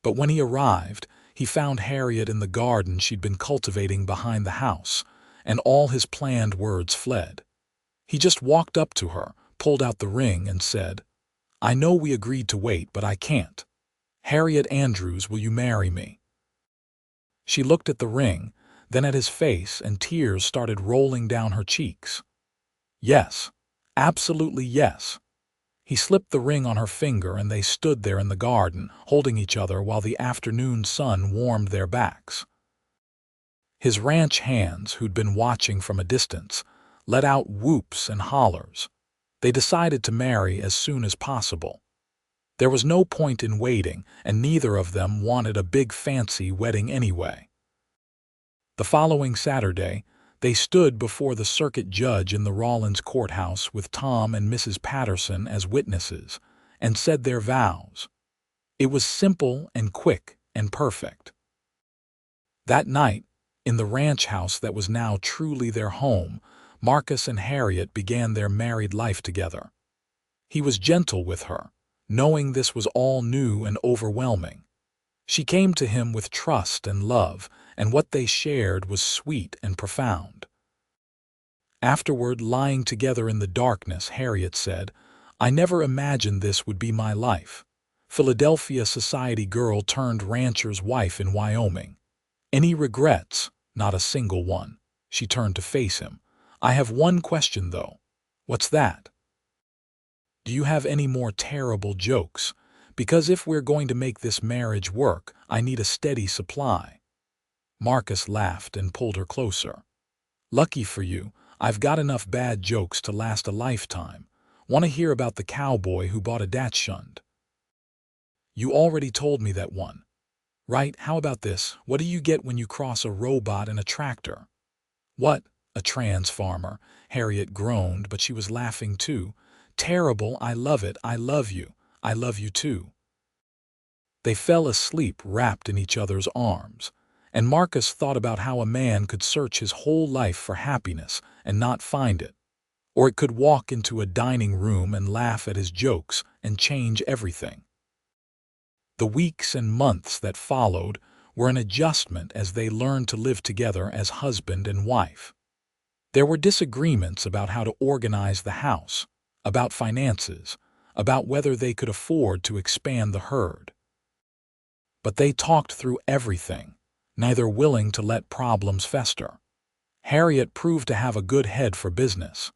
But when he arrived, he found Harriet in the garden she'd been cultivating behind the house, and all his planned words fled. He just walked up to her, pulled out the ring, and said, "I know we agreed to wait, but I can't. Harriet Andrews, will you marry me?" She looked at the ring, then at his face, and tears started rolling down her cheeks. Yes, absolutely yes. He slipped the ring on her finger and they stood there in the garden, holding each other while the afternoon sun warmed their backs. His ranch hands, who'd been watching from a distance, let out whoops and hollers. They decided to marry as soon as possible. There was no point in waiting, and neither of them wanted a big fancy wedding anyway. The following Saturday, they stood before the circuit judge in the Rawlins courthouse with Tom and Mrs. Patterson as witnesses, and said their vows. It was simple and quick and perfect. That night, in the ranch house that was now truly their home, Marcus and Harriet began their married life together. He was gentle with her, knowing this was all new and overwhelming. She came to him with trust and love, and what they shared was sweet and profound. Afterward, lying together in the darkness, Harriet said, "I never imagined this would be my life. Philadelphia society girl turned rancher's wife in Wyoming. Any regrets? Not a single one." She turned to face him. "I have one question, though." "What's that?" "Do you have any more terrible jokes? Because if we're going to make this marriage work, I need a steady supply." Marcus laughed and pulled her closer. "Lucky for you, I've got enough bad jokes to last a lifetime. Want to hear about the cowboy who bought a Dachshund?" "You already told me that one." "Right, how about this? What do you get when you cross a robot and a tractor?" "What? A trans farmer?" Harriet groaned, but she was laughing too. "Terrible, I love it, I love you. I love you too." They fell asleep wrapped in each other's arms, and Marcus thought about how a man could search his whole life for happiness and not find it, or it could walk into a dining room and laugh at his jokes and change everything. The weeks and months that followed were an adjustment as they learned to live together as husband and wife. There were disagreements about how to organize the house, about finances, about whether they could afford to expand the herd. But they talked through everything, neither willing to let problems fester. Harriet proved to have a good head for business.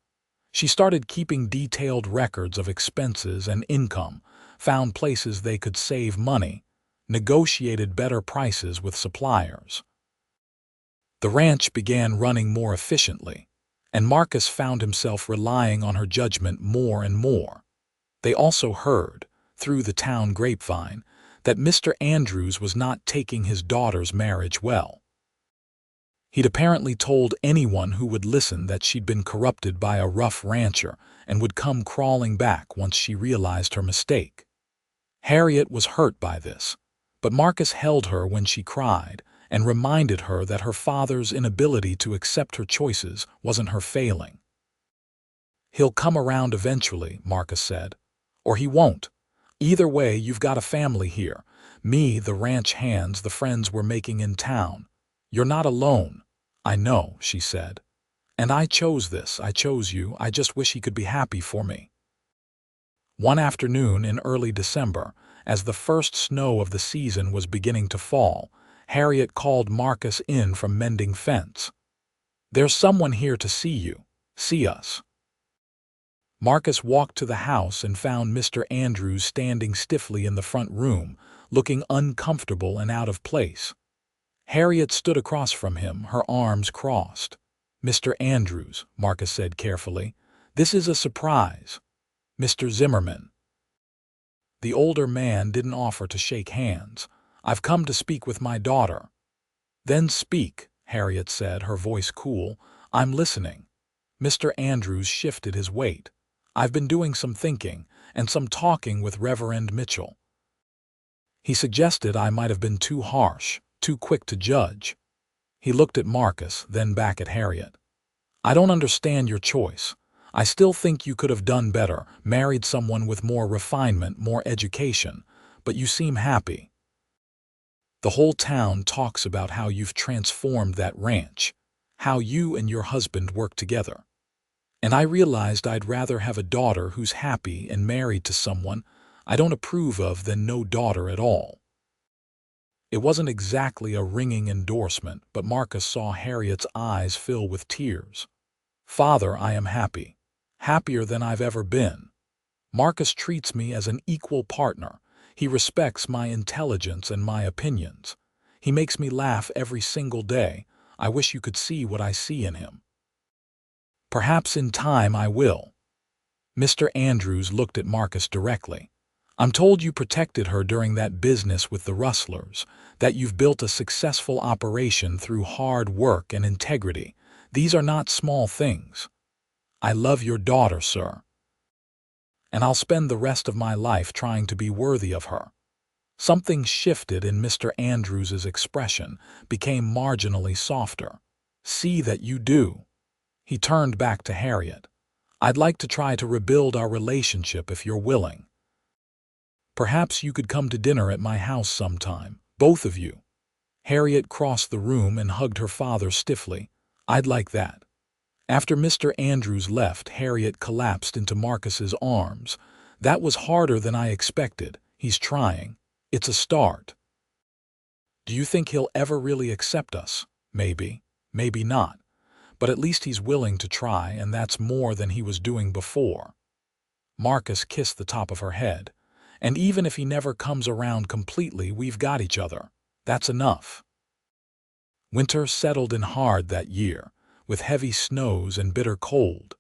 She started keeping detailed records of expenses and income, found places they could save money, negotiated better prices with suppliers. The ranch began running more efficiently, and Marcus found himself relying on her judgment more and more. They also heard, through the town grapevine, that Mr. Andrews was not taking his daughter's marriage well. He'd apparently told anyone who would listen that she'd been corrupted by a rough rancher and would come crawling back once she realized her mistake. Harriet was hurt by this, but Marcus held her when she cried and reminded her that her father's inability to accept her choices wasn't her failing. "He'll come around eventually," Marcus said. "Or he won't. Either way, you've got a family here. Me, the ranch hands, the friends we're making in town. You're not alone." "I know," she said. "And I chose this. I chose you. I just wish he could be happy for me." One afternoon in early December, as the first snow of the season was beginning to fall, Harriet called Marcus in from mending fence. "There's someone here to see you. See us." Marcus walked to the house and found Mr. Andrews standing stiffly in the front room, looking uncomfortable and out of place. Harriet stood across from him, her arms crossed. "Mr. Andrews," Marcus said carefully, "this is a surprise. Mr. Zimmerman." The older man didn't offer to shake hands. "I've come to speak with my daughter." "Then speak," Harriet said, her voice cool. "I'm listening." Mr. Andrews shifted his weight. "I've been doing some thinking and some talking with Reverend Mitchell. He suggested I might have been too harsh, too quick to judge." He looked at Marcus, then back at Harriet. "I don't understand your choice. I still think you could have done better, married someone with more refinement, more education, but you seem happy. The whole town talks about how you've transformed that ranch, how you and your husband work together. And I realized I'd rather have a daughter who's happy and married to someone I don't approve of than no daughter at all." It wasn't exactly a ringing endorsement, but Marcus saw Harriet's eyes fill with tears. "Father, I am happy. Happier than I've ever been. Marcus treats me as an equal partner. He respects my intelligence and my opinions. He makes me laugh every single day. I wish you could see what I see in him." "Perhaps in time I will." Mr. Andrews looked at Marcus directly. "I'm told you protected her during that business with the rustlers, that you've built a successful operation through hard work and integrity. These are not small things. I love your daughter, sir, and I'll spend the rest of my life trying to be worthy of her." Something shifted in Mr. Andrews's expression, became marginally softer. "See that you do." He turned back to Harriet. "I'd like to try to rebuild our relationship if you're willing. Perhaps you could come to dinner at my house sometime, both of you." Harriet crossed the room and hugged her father stiffly. "I'd like that." After Mr. Andrews left, Harriet collapsed into Marcus's arms. "That was harder than I expected. He's trying. It's a start. Do you think he'll ever really accept us? Maybe. Maybe not. But at least he's willing to try, and that's more than he was doing before." Marcus kissed the top of her head. "And even if he never comes around completely, we've got each other. That's enough." Winter settled in hard that year, with heavy snows and bitter cold.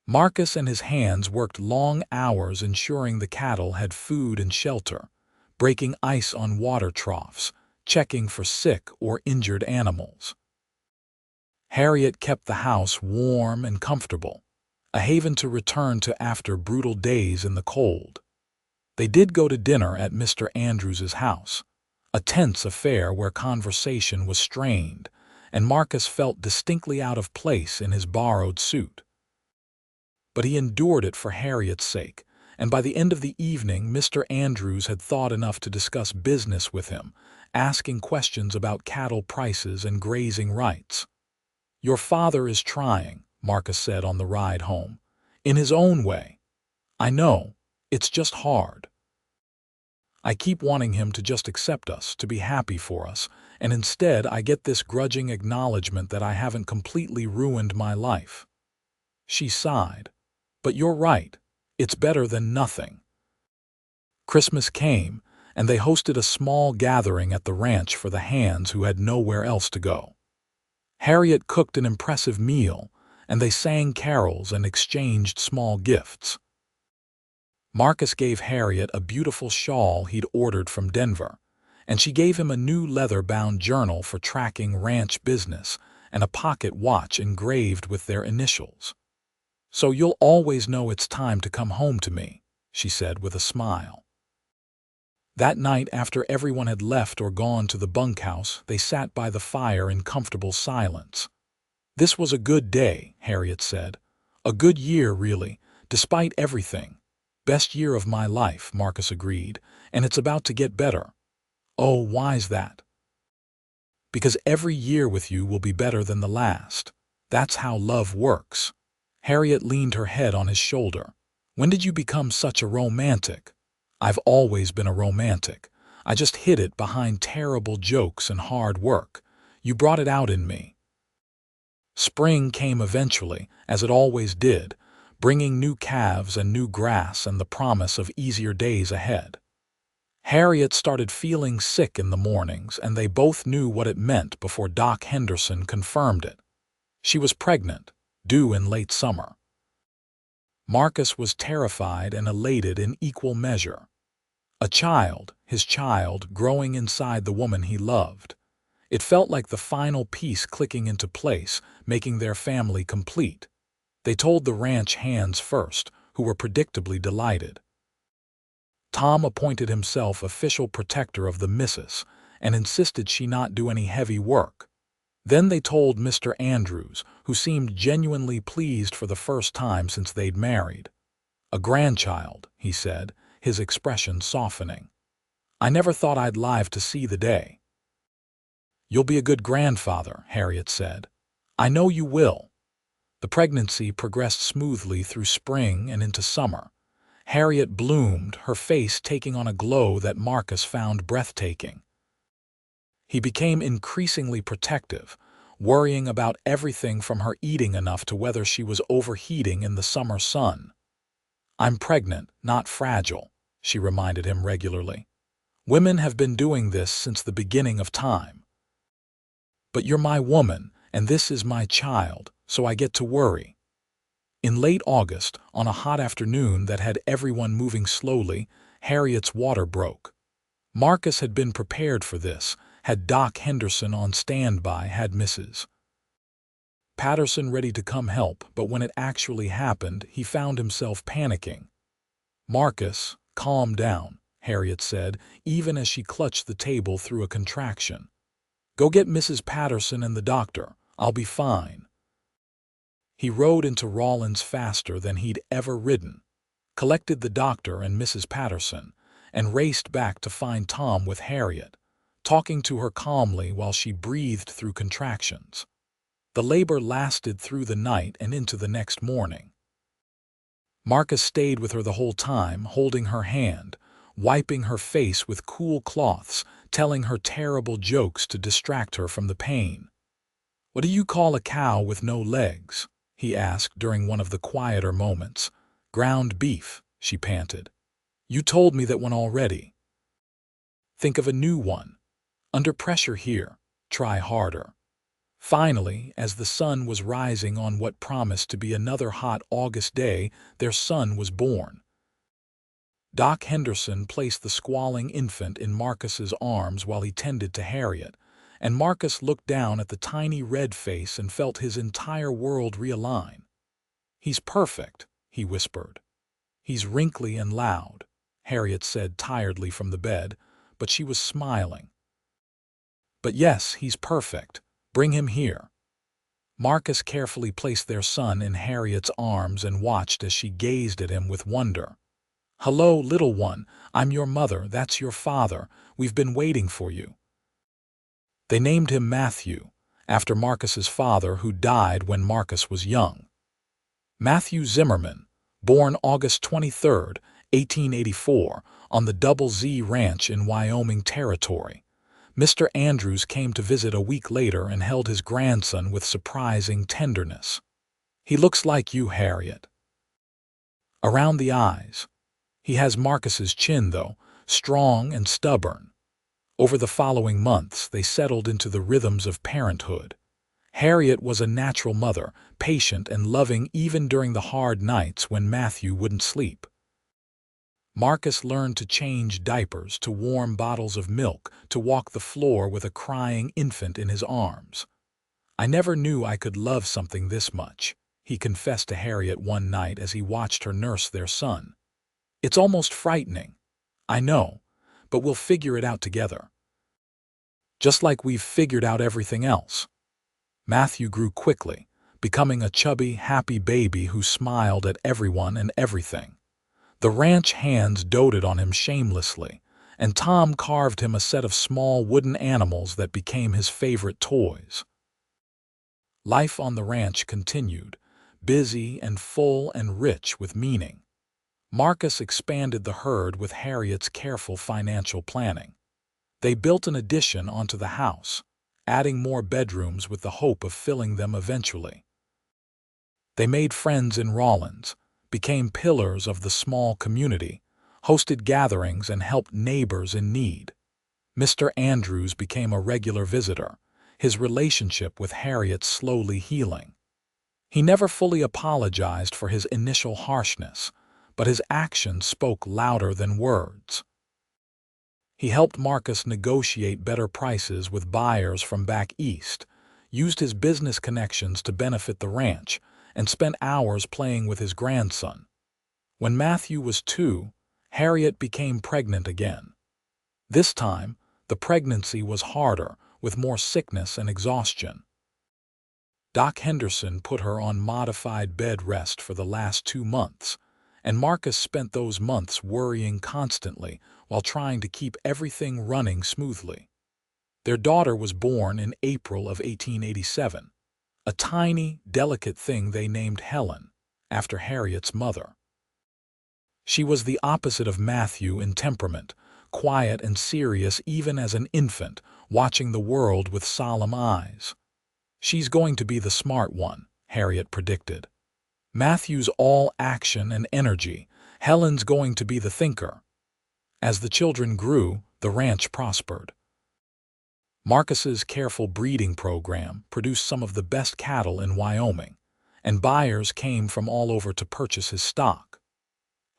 Marcus and his hands worked long hours ensuring the cattle had food and shelter, breaking ice on water troughs, checking for sick or injured animals. Harriet kept the house warm and comfortable, a haven to return to after brutal days in the cold. They did go to dinner at Mr. Andrews's house, a tense affair where conversation was strained, and Marcus felt distinctly out of place in his borrowed suit. But he endured it for Harriet's sake, and by the end of the evening Mr. Andrews had thought enough to discuss business with him, asking questions about cattle prices and grazing rights. "Your father is trying," Marcus said on the ride home, "in his own way. I know, it's just hard. I keep wanting him to just accept us, to be happy for us, and instead I get this grudging acknowledgement that I haven't completely ruined my life." She sighed. "But you're right. It's better than nothing." Christmas came, and they hosted a small gathering at the ranch for the hands who had nowhere else to go. Harriet cooked an impressive meal, and they sang carols and exchanged small gifts. Marcus gave Harriet a beautiful shawl he'd ordered from Denver, and she gave him a new leather-bound journal for tracking ranch business and a pocket watch engraved with their initials. "So you'll always know it's time to come home to me," she said with a smile. That night, after everyone had left or gone to the bunkhouse, they sat by the fire in comfortable silence. "This was a good day," Harriet said. "A good year, really, despite everything." "Best year of my life," Marcus agreed, "and it's about to get better." "Oh, why's that?" "Because every year with you will be better than the last. That's how love works." Harriet leaned her head on his shoulder. "When did you become such a romantic?" "I've always been a romantic. I just hid it behind terrible jokes and hard work. You brought it out in me." Spring came eventually, as it always did, bringing new calves and new grass and the promise of easier days ahead. Harriet started feeling sick in the mornings, and they both knew what it meant before Doc Henderson confirmed it. She was pregnant, due in late summer. Marcus was terrified and elated in equal measure. A child, his child, growing inside the woman he loved. It felt like the final piece clicking into place, making their family complete. They told the ranch hands first, who were predictably delighted. Tom appointed himself official protector of the missus and insisted she not do any heavy work. Then they told Mr. Andrews, who seemed genuinely pleased for the first time since they'd married. "A grandchild," he said, his expression softening. "I never thought I'd live to see the day." "You'll be a good grandfather," Harriet said. "I know you will." The pregnancy progressed smoothly through spring and into summer. Harriet bloomed, her face taking on a glow that Marcus found breathtaking. He became increasingly protective, worrying about everything from her eating enough to whether she was overheating in the summer sun. "I'm pregnant, not fragile," she reminded him regularly. "Women have been doing this since the beginning of time. But you're my woman, and this is my child, so I get to worry." In late August, on a hot afternoon that had everyone moving slowly, Harriet's water broke. Marcus had been prepared for this, had Doc Henderson on standby, had Mrs. Patterson ready to come help, but when it actually happened, he found himself panicking. "Marcus, calm down," Harriet said, even as she clutched the table through a contraction. "Go get Mrs. Patterson and the doctor. I'll be fine." He rode into Rawlins faster than he'd ever ridden, collected the doctor and Mrs. Patterson, and raced back to find Tom with Harriet, talking to her calmly while she breathed through contractions. The labor lasted through the night and into the next morning. Marcus stayed with her the whole time, holding her hand, wiping her face with cool cloths, telling her terrible jokes to distract her from the pain. "What do you call a cow with no legs?" he asked during one of the quieter moments. "Ground beef," she panted. "You told me that one already." "Think of a new one. Under pressure here. Try harder." Finally, as the sun was rising on what promised to be another hot August day, their son was born. Doc Henderson placed the squalling infant in Marcus's arms while he tended to Harriet, and Marcus looked down at the tiny red face and felt his entire world realign. "He's perfect," he whispered. "He's wrinkly and loud," Harriet said tiredly from the bed, but she was smiling. "But yes, he's perfect. Bring him here." Marcus carefully placed their son in Harriet's arms and watched as she gazed at him with wonder. "Hello, little one. I'm your mother. That's your father. We've been waiting for you." They named him Matthew, after Marcus's father who died when Marcus was young. Matthew Zimmerman, born August 23, 1884, on the Double Z Ranch in Wyoming Territory. Mr. Andrews came to visit a week later and held his grandson with surprising tenderness. "He looks like you, Harriet." Around the eyes. He has Marcus's chin, though, strong and stubborn. Over the following months, they settled into the rhythms of parenthood. Harriet was a natural mother, patient and loving even during the hard nights when Matthew wouldn't sleep. Marcus learned to change diapers, to warm bottles of milk, to walk the floor with a crying infant in his arms. "I never knew I could love something this much," he confessed to Harriet one night as he watched her nurse their son. "It's almost frightening. I know, but we'll figure it out together. Just like we've figured out everything else." Matthew grew quickly, becoming a chubby, happy baby who smiled at everyone and everything. The ranch hands doted on him shamelessly, and Tom carved him a set of small wooden animals that became his favorite toys. Life on the ranch continued, busy and full and rich with meaning. Marcus expanded the herd with Harriet's careful financial planning. They built an addition onto the house, adding more bedrooms with the hope of filling them eventually. They made friends in Rawlins, became pillars of the small community, hosted gatherings and helped neighbors in need. Mr. Andrews became a regular visitor, his relationship with Harriet slowly healing. He never fully apologized for his initial harshness, but his actions spoke louder than words. He helped Marcus negotiate better prices with buyers from back east, used his business connections to benefit the ranch, and spent hours playing with his grandson. When Matthew was 2, Harriet became pregnant again. This time, the pregnancy was harder, with more sickness and exhaustion. Doc Henderson put her on modified bed rest for the last 2 months, and Marcus spent those months worrying constantly while trying to keep everything running smoothly. Their daughter was born in April of 1887, a tiny, delicate thing they named Helen, after Harriet's mother. She was the opposite of Matthew in temperament, quiet and serious even as an infant, watching the world with solemn eyes. "She's going to be the smart one," Harriet predicted. "Matthew's all action and energy. Helen's going to be the thinker." As the children grew, the ranch prospered. Marcus's careful breeding program produced some of the best cattle in Wyoming, and buyers came from all over to purchase his stock.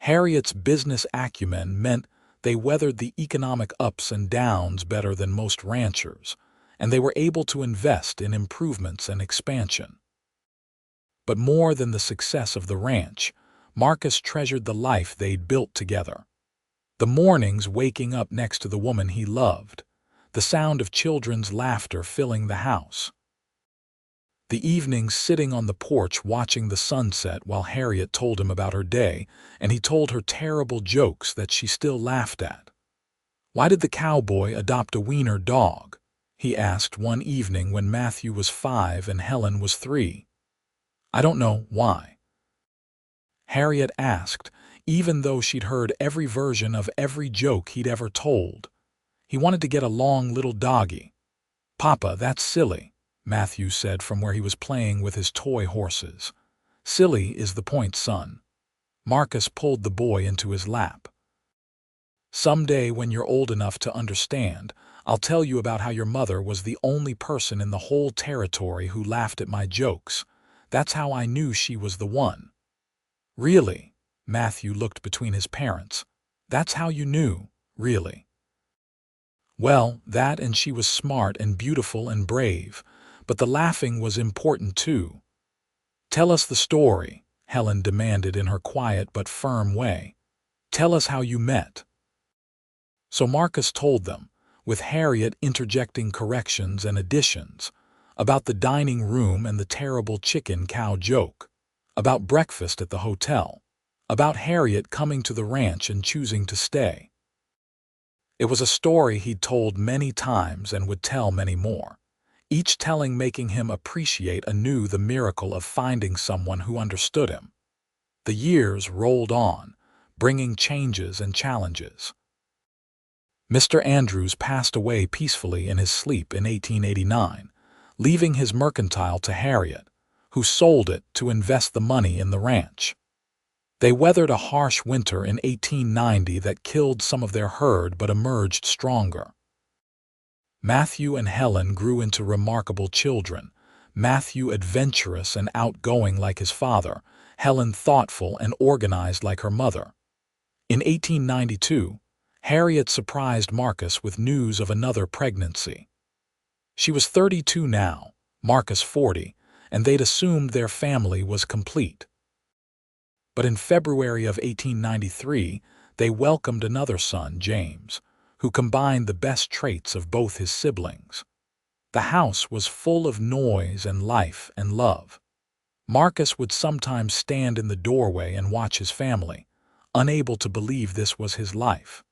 Harriet's business acumen meant they weathered the economic ups and downs better than most ranchers, and they were able to invest in improvements and expansion. But more than the success of the ranch, Marcus treasured the life they'd built together. The mornings waking up next to the woman he loved, the sound of children's laughter filling the house. The evenings sitting on the porch watching the sunset while Harriet told him about her day, and he told her terrible jokes that she still laughed at. "Why did the cowboy adopt a wiener dog?" he asked one evening when Matthew was 5 and Helen was 3. "I don't know why," Harriet asked, even though she'd heard every version of every joke he'd ever told. "He wanted to get a long little doggy." "Papa, that's silly," Matthew said from where he was playing with his toy horses. "Silly is the point, son." Marcus pulled the boy into his lap. "Someday when you're old enough to understand, I'll tell you about how your mother was the only person in the whole territory who laughed at my jokes. That's how I knew she was the one." "Really?" Matthew looked between his parents. "That's how you knew, really?" "Well, that and she was smart and beautiful and brave, but the laughing was important too." "Tell us the story," Helen demanded in her quiet but firm way. "Tell us how you met." So Marcus told them, with Harriet interjecting corrections and additions, about the dining room and the terrible chicken cow joke, about breakfast at the hotel, about Harriet coming to the ranch and choosing to stay. It was a story he'd told many times and would tell many more, each telling making him appreciate anew the miracle of finding someone who understood him. The years rolled on, bringing changes and challenges. Mr. Andrews passed away peacefully in his sleep in 1889, leaving his mercantile to Harriet, who sold it to invest the money in the ranch. They weathered a harsh winter in 1890 that killed some of their herd but emerged stronger. Matthew and Helen grew into remarkable children, Matthew adventurous and outgoing like his father, Helen thoughtful and organized like her mother. In 1892, Harriet surprised Marcus with news of another pregnancy. She was 32 now, Marcus 40, and they'd assumed their family was complete. But in February of 1893, they welcomed another son, James, who combined the best traits of both his siblings. The house was full of noise and life and love. Marcus would sometimes stand in the doorway and watch his family, unable to believe this was his life.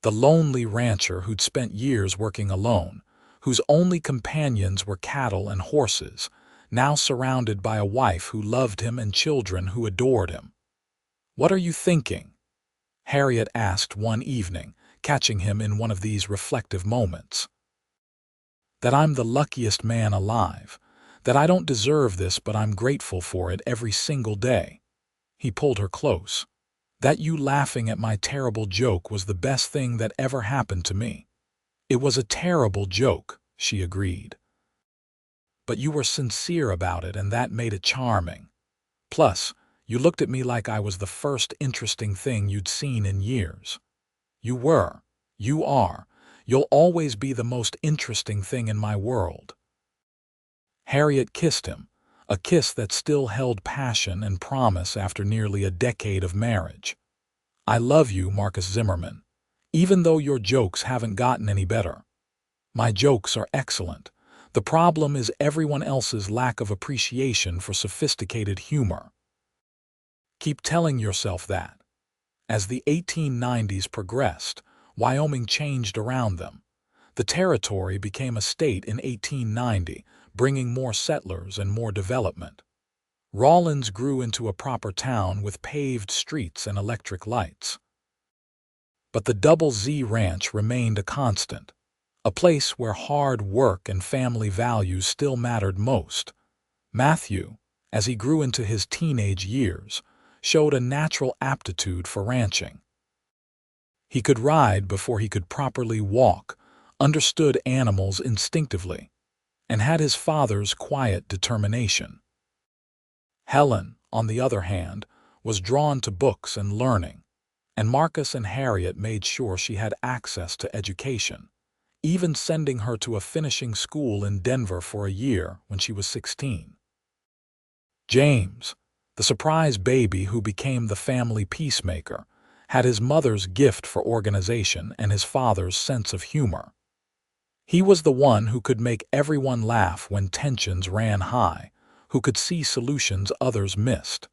The lonely rancher who'd spent years working alone, whose only companions were cattle and horses, now surrounded by a wife who loved him and children who adored him. "What are you thinking?" Harriet asked one evening, catching him in one of these reflective moments. "That I'm the luckiest man alive, that I don't deserve this but I'm grateful for it every single day." He pulled her close. "That you laughing at my terrible joke was the best thing that ever happened to me." "It was a terrible joke," she agreed. "But you were sincere about it and that made it charming. Plus, you looked at me like I was the first interesting thing you'd seen in years. You were. You are. You'll always be the most interesting thing in my world." Harriet kissed him, a kiss that still held passion and promise after nearly a decade of marriage. "I love you, Marcus Zimmerman, even though your jokes haven't gotten any better." "My jokes are excellent. The problem is everyone else's lack of appreciation for sophisticated humor." Keep telling yourself that. As the 1890s progressed, Wyoming changed around them. The territory became a state in 1890, bringing more settlers and more development. Rawlins grew into a proper town with paved streets and electric lights. But the Double Z Ranch remained a constant, a place where hard work and family values still mattered most. Matthew, as he grew into his teenage years, showed a natural aptitude for ranching. He could ride before he could properly walk, understood animals instinctively, and had his father's quiet determination. Helen, on the other hand, was drawn to books and learning, and Marcus and Harriet made sure she had access to education, even sending her to a finishing school in Denver for a year when she was 16. James, the surprise baby who became the family peacemaker, had his mother's gift for organization and his father's sense of humor. He was the one who could make everyone laugh when tensions ran high, who could see solutions others missed.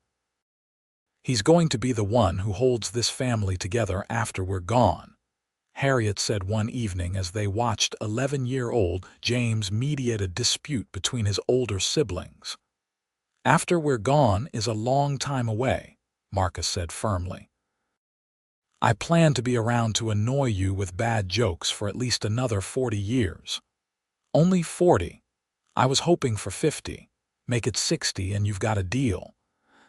"He's going to be the one who holds this family together after we're gone," Harriet said one evening as they watched 11-year-old James mediate a dispute between his older siblings. "After we're gone is a long time away," Marcus said firmly. "I plan to be around to annoy you with bad jokes for at least another 40 years. "Only 40. I was hoping for 50. Make it 60 and you've got a deal."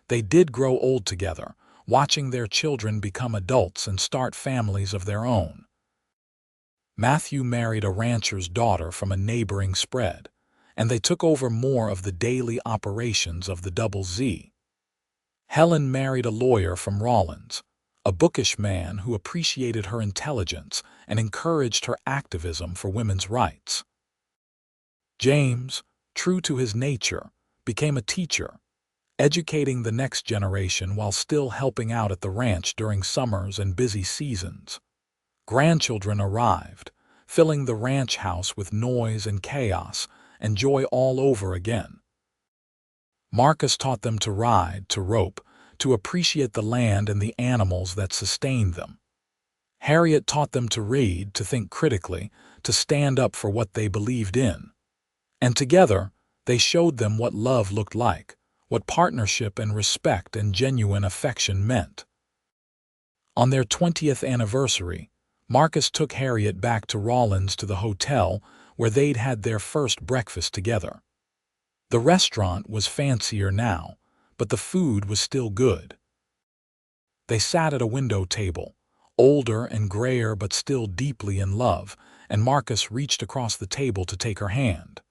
They did grow old together, watching their children become adults and start families of their own. Matthew married a rancher's daughter from a neighboring spread, and they took over more of the daily operations of the Double Z. Helen married a lawyer from Rawlins, a bookish man who appreciated her intelligence and encouraged her activism for women's rights. James, true to his nature, became a teacher, educating the next generation while still helping out at the ranch during summers and busy seasons. Grandchildren arrived, filling the ranch house with noise and chaos and joy all over again. Marcus taught them to ride, to rope, to appreciate the land and the animals that sustained them. Harriet taught them to read, to think critically, to stand up for what they believed in. And together, they showed them what love looked like, what partnership and respect and genuine affection meant. On their 20th anniversary, Marcus took Harriet back to Rawlins to the hotel where they'd had their first breakfast together. The restaurant was fancier now, but the food was still good. They sat at a window table, older and grayer but still deeply in love, and Marcus reached across the table to take her hand.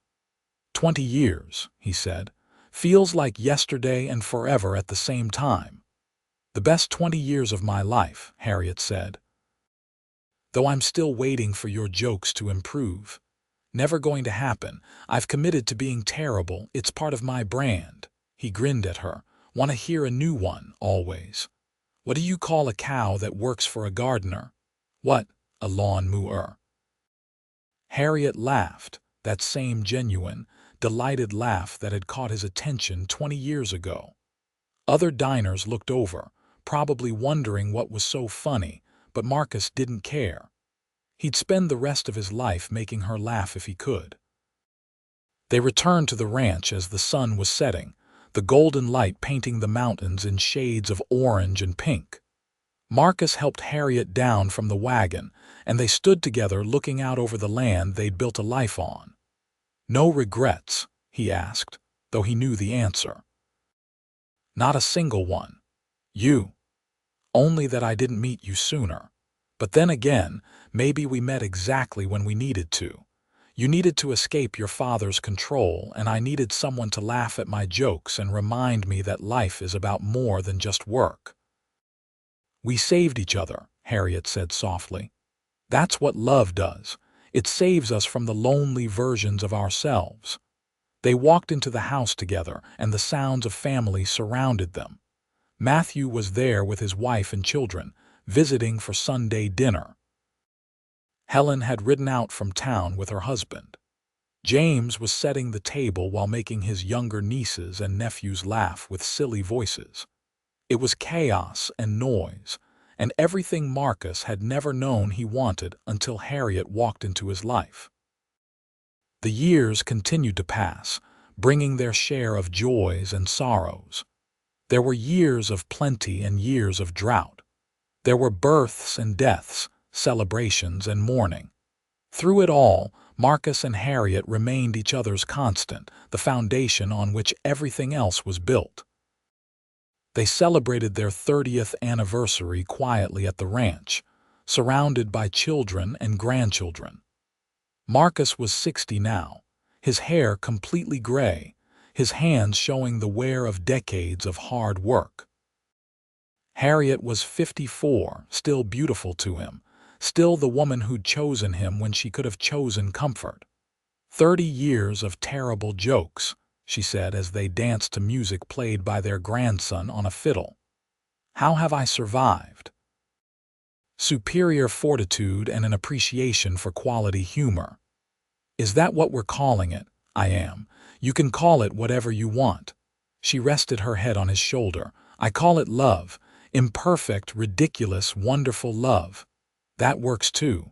20 years, he said, feels like yesterday and forever at the same time. "The best 20 years of my life," Harriet said. "Though I'm still waiting for your jokes to improve. Never going to happen. I've committed to being terrible. It's part of my brand." He grinned at her. "Want to hear a new one, always. What do you call a cow that works for a gardener?" "What? A lawn mower." Harriet laughed, that same genuine, delighted laugh that had caught his attention 20 years ago. Other diners looked over, probably wondering what was so funny, but Marcus didn't care. He'd spend the rest of his life making her laugh if he could. They returned to the ranch as the sun was setting, the golden light painting the mountains in shades of orange and pink. Marcus helped Harriet down from the wagon, and they stood together looking out over the land they'd built a life on. "No regrets?" he asked, though he knew the answer. "Not a single one. You? Only that I didn't meet you sooner. But then again, maybe we met exactly when we needed to. You needed to escape your father's control, and I needed someone to laugh at my jokes and remind me that life is about more than just work." "We saved each other," Harriet said softly. "That's what love does. It saves us from the lonely versions of ourselves." They walked into the house together, and the sounds of family surrounded them. Matthew was there with his wife and children, visiting for Sunday dinner. Helen had ridden out from town with her husband. James was setting the table while making his younger nieces and nephews laugh with silly voices. It was chaos and noise, and everything Marcus had never known he wanted until Harriet walked into his life. The years continued to pass, bringing their share of joys and sorrows. There were years of plenty and years of drought. There were births and deaths, celebrations, and mourning. Through it all, Marcus and Harriet remained each other's constant, the foundation on which everything else was built. They celebrated their 30th anniversary quietly at the ranch, surrounded by children and grandchildren. Marcus was 60 now, his hair completely gray, his hands showing the wear of decades of hard work. Harriet was 54, still beautiful to him, still the woman who'd chosen him when she could have chosen comfort. 30 years of terrible jokes, she said as they danced to music played by their grandson on a fiddle. How have I survived? Superior fortitude and an appreciation for quality humor. Is that what we're calling it? I am. You can call it whatever you want. She rested her head on his shoulder. I call it love. Imperfect, ridiculous, wonderful love. That works too.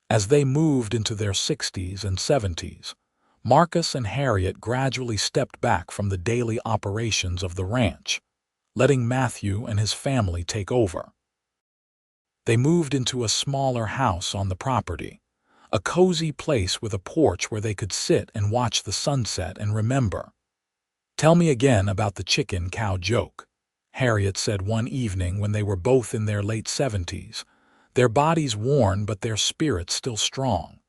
As they moved into their 60s and 70s, Marcus and Harriet gradually stepped back from the daily operations of the ranch, letting Matthew and his family take over. They moved into a smaller house on the property, a cozy place with a porch where they could sit and watch the sunset and remember. Tell me again about the chicken-cow joke, Harriet said one evening when they were both in their late 70s, their bodies worn but their spirits still strong.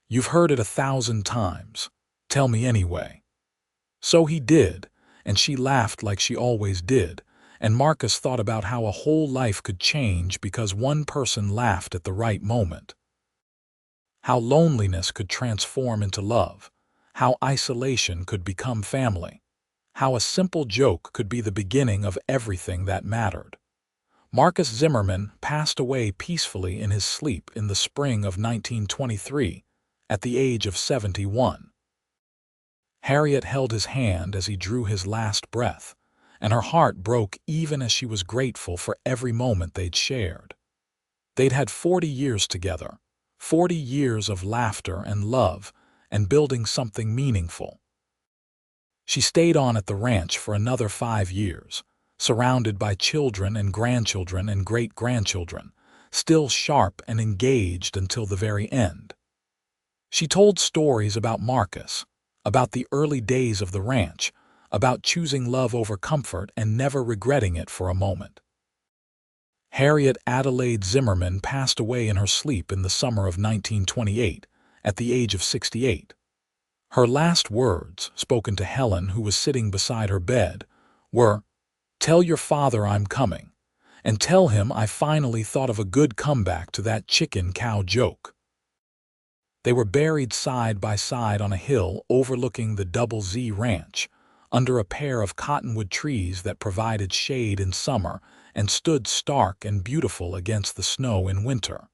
You've heard it 1,000 times. Tell me anyway. So he did, and she laughed like she always did, and Marcus thought about how a whole life could change because one person laughed at the right moment. How loneliness could transform into love, how isolation could become family, how a simple joke could be the beginning of everything that mattered. Marcus Zimmerman passed away peacefully in his sleep in the spring of 1923, at the age of 71. Harriet held his hand as he drew his last breath, and her heart broke even as she was grateful for every moment they'd shared. They'd had 40 years together, 40 years of laughter and love, and building something meaningful. She stayed on at the ranch for another 5 years, surrounded by children and grandchildren and great-grandchildren, still sharp and engaged until the very end. She told stories about Marcus, about the early days of the ranch, about choosing love over comfort and never regretting it for a moment. Harriet Adelaide Zimmerman passed away in her sleep in the summer of 1928, at the age of 68. Her last words, spoken to Helen, who was sitting beside her bed, were, "Tell your father I'm coming, and tell him I finally thought of a good comeback to that chicken-cow joke." They were buried side by side on a hill overlooking the Double Z Ranch, under a pair of cottonwood trees that provided shade in summer and stood stark and beautiful against the snow in winter.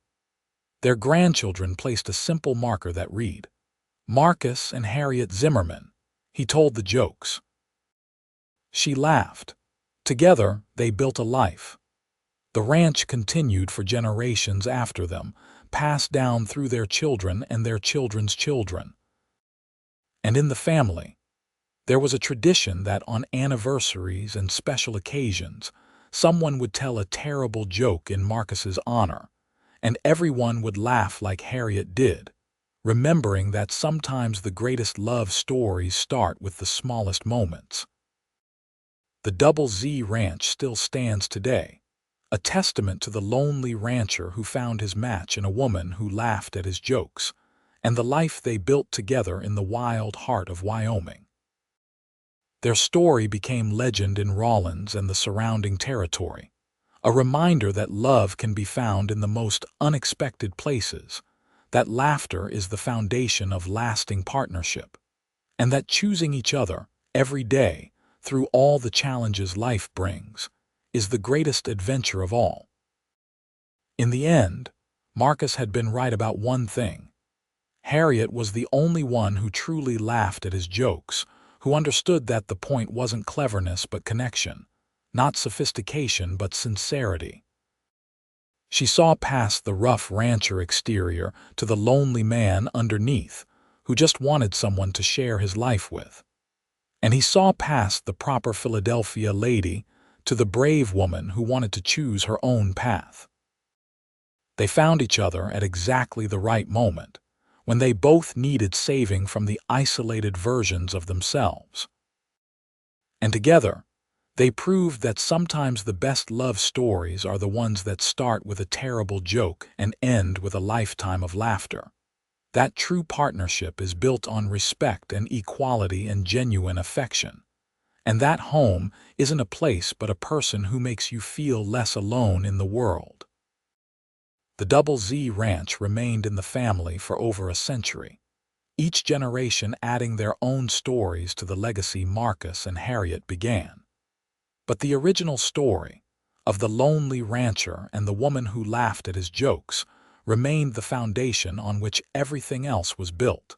Their grandchildren placed a simple marker that read, "Marcus and Harriet Zimmerman." He told the jokes. She laughed. Together, they built a life. The ranch continued for generations after them, passed down through their children and their children's children. And in the family, there was a tradition that on anniversaries and special occasions, someone would tell a terrible joke in Marcus's honor, and everyone would laugh like Harriet did, remembering that sometimes the greatest love stories start with the smallest moments. The Double Z Ranch still stands today, a testament to the lonely rancher who found his match in a woman who laughed at his jokes, and the life they built together in the wild heart of Wyoming. Their story became legend in Rawlins and the surrounding territory, a reminder that love can be found in the most unexpected places, that laughter is the foundation of lasting partnership, and that choosing each other every day through all the challenges life brings is the greatest adventure of all. In the end, Marcus had been right about one thing. Harriet was the only one who truly laughed at his jokes, who understood that the point wasn't cleverness but connection, not sophistication but sincerity. She saw past the rough rancher exterior to the lonely man underneath, who just wanted someone to share his life with. And he saw past the proper Philadelphia lady to the brave woman who wanted to choose her own path. They found each other at exactly the right moment, when they both needed saving from the isolated versions of themselves. And together, they proved that sometimes the best love stories are the ones that start with a terrible joke and end with a lifetime of laughter. That true partnership is built on respect and equality and genuine affection. And that home isn't a place but a person who makes you feel less alone in the world. The Double Z Ranch remained in the family for over a century, each generation adding their own stories to the legacy Marcus and Harriet began. But the original story, of the lonely rancher and the woman who laughed at his jokes, remained the foundation on which everything else was built.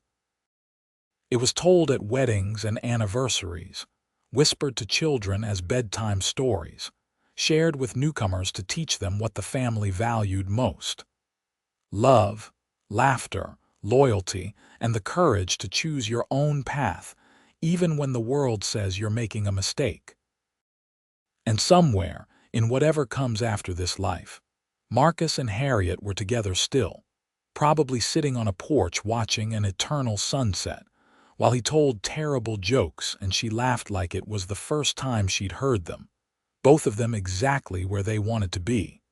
It was told at weddings and anniversaries, whispered to children as bedtime stories, shared with newcomers to teach them what the family valued most: love, laughter, loyalty, and the courage to choose your own path, even when the world says you're making a mistake. And somewhere, in whatever comes after this life, Marcus and Harriet were together still, probably sitting on a porch watching an eternal sunset, while he told terrible jokes and she laughed like it was the first time she'd heard them, both of them exactly where they wanted to be.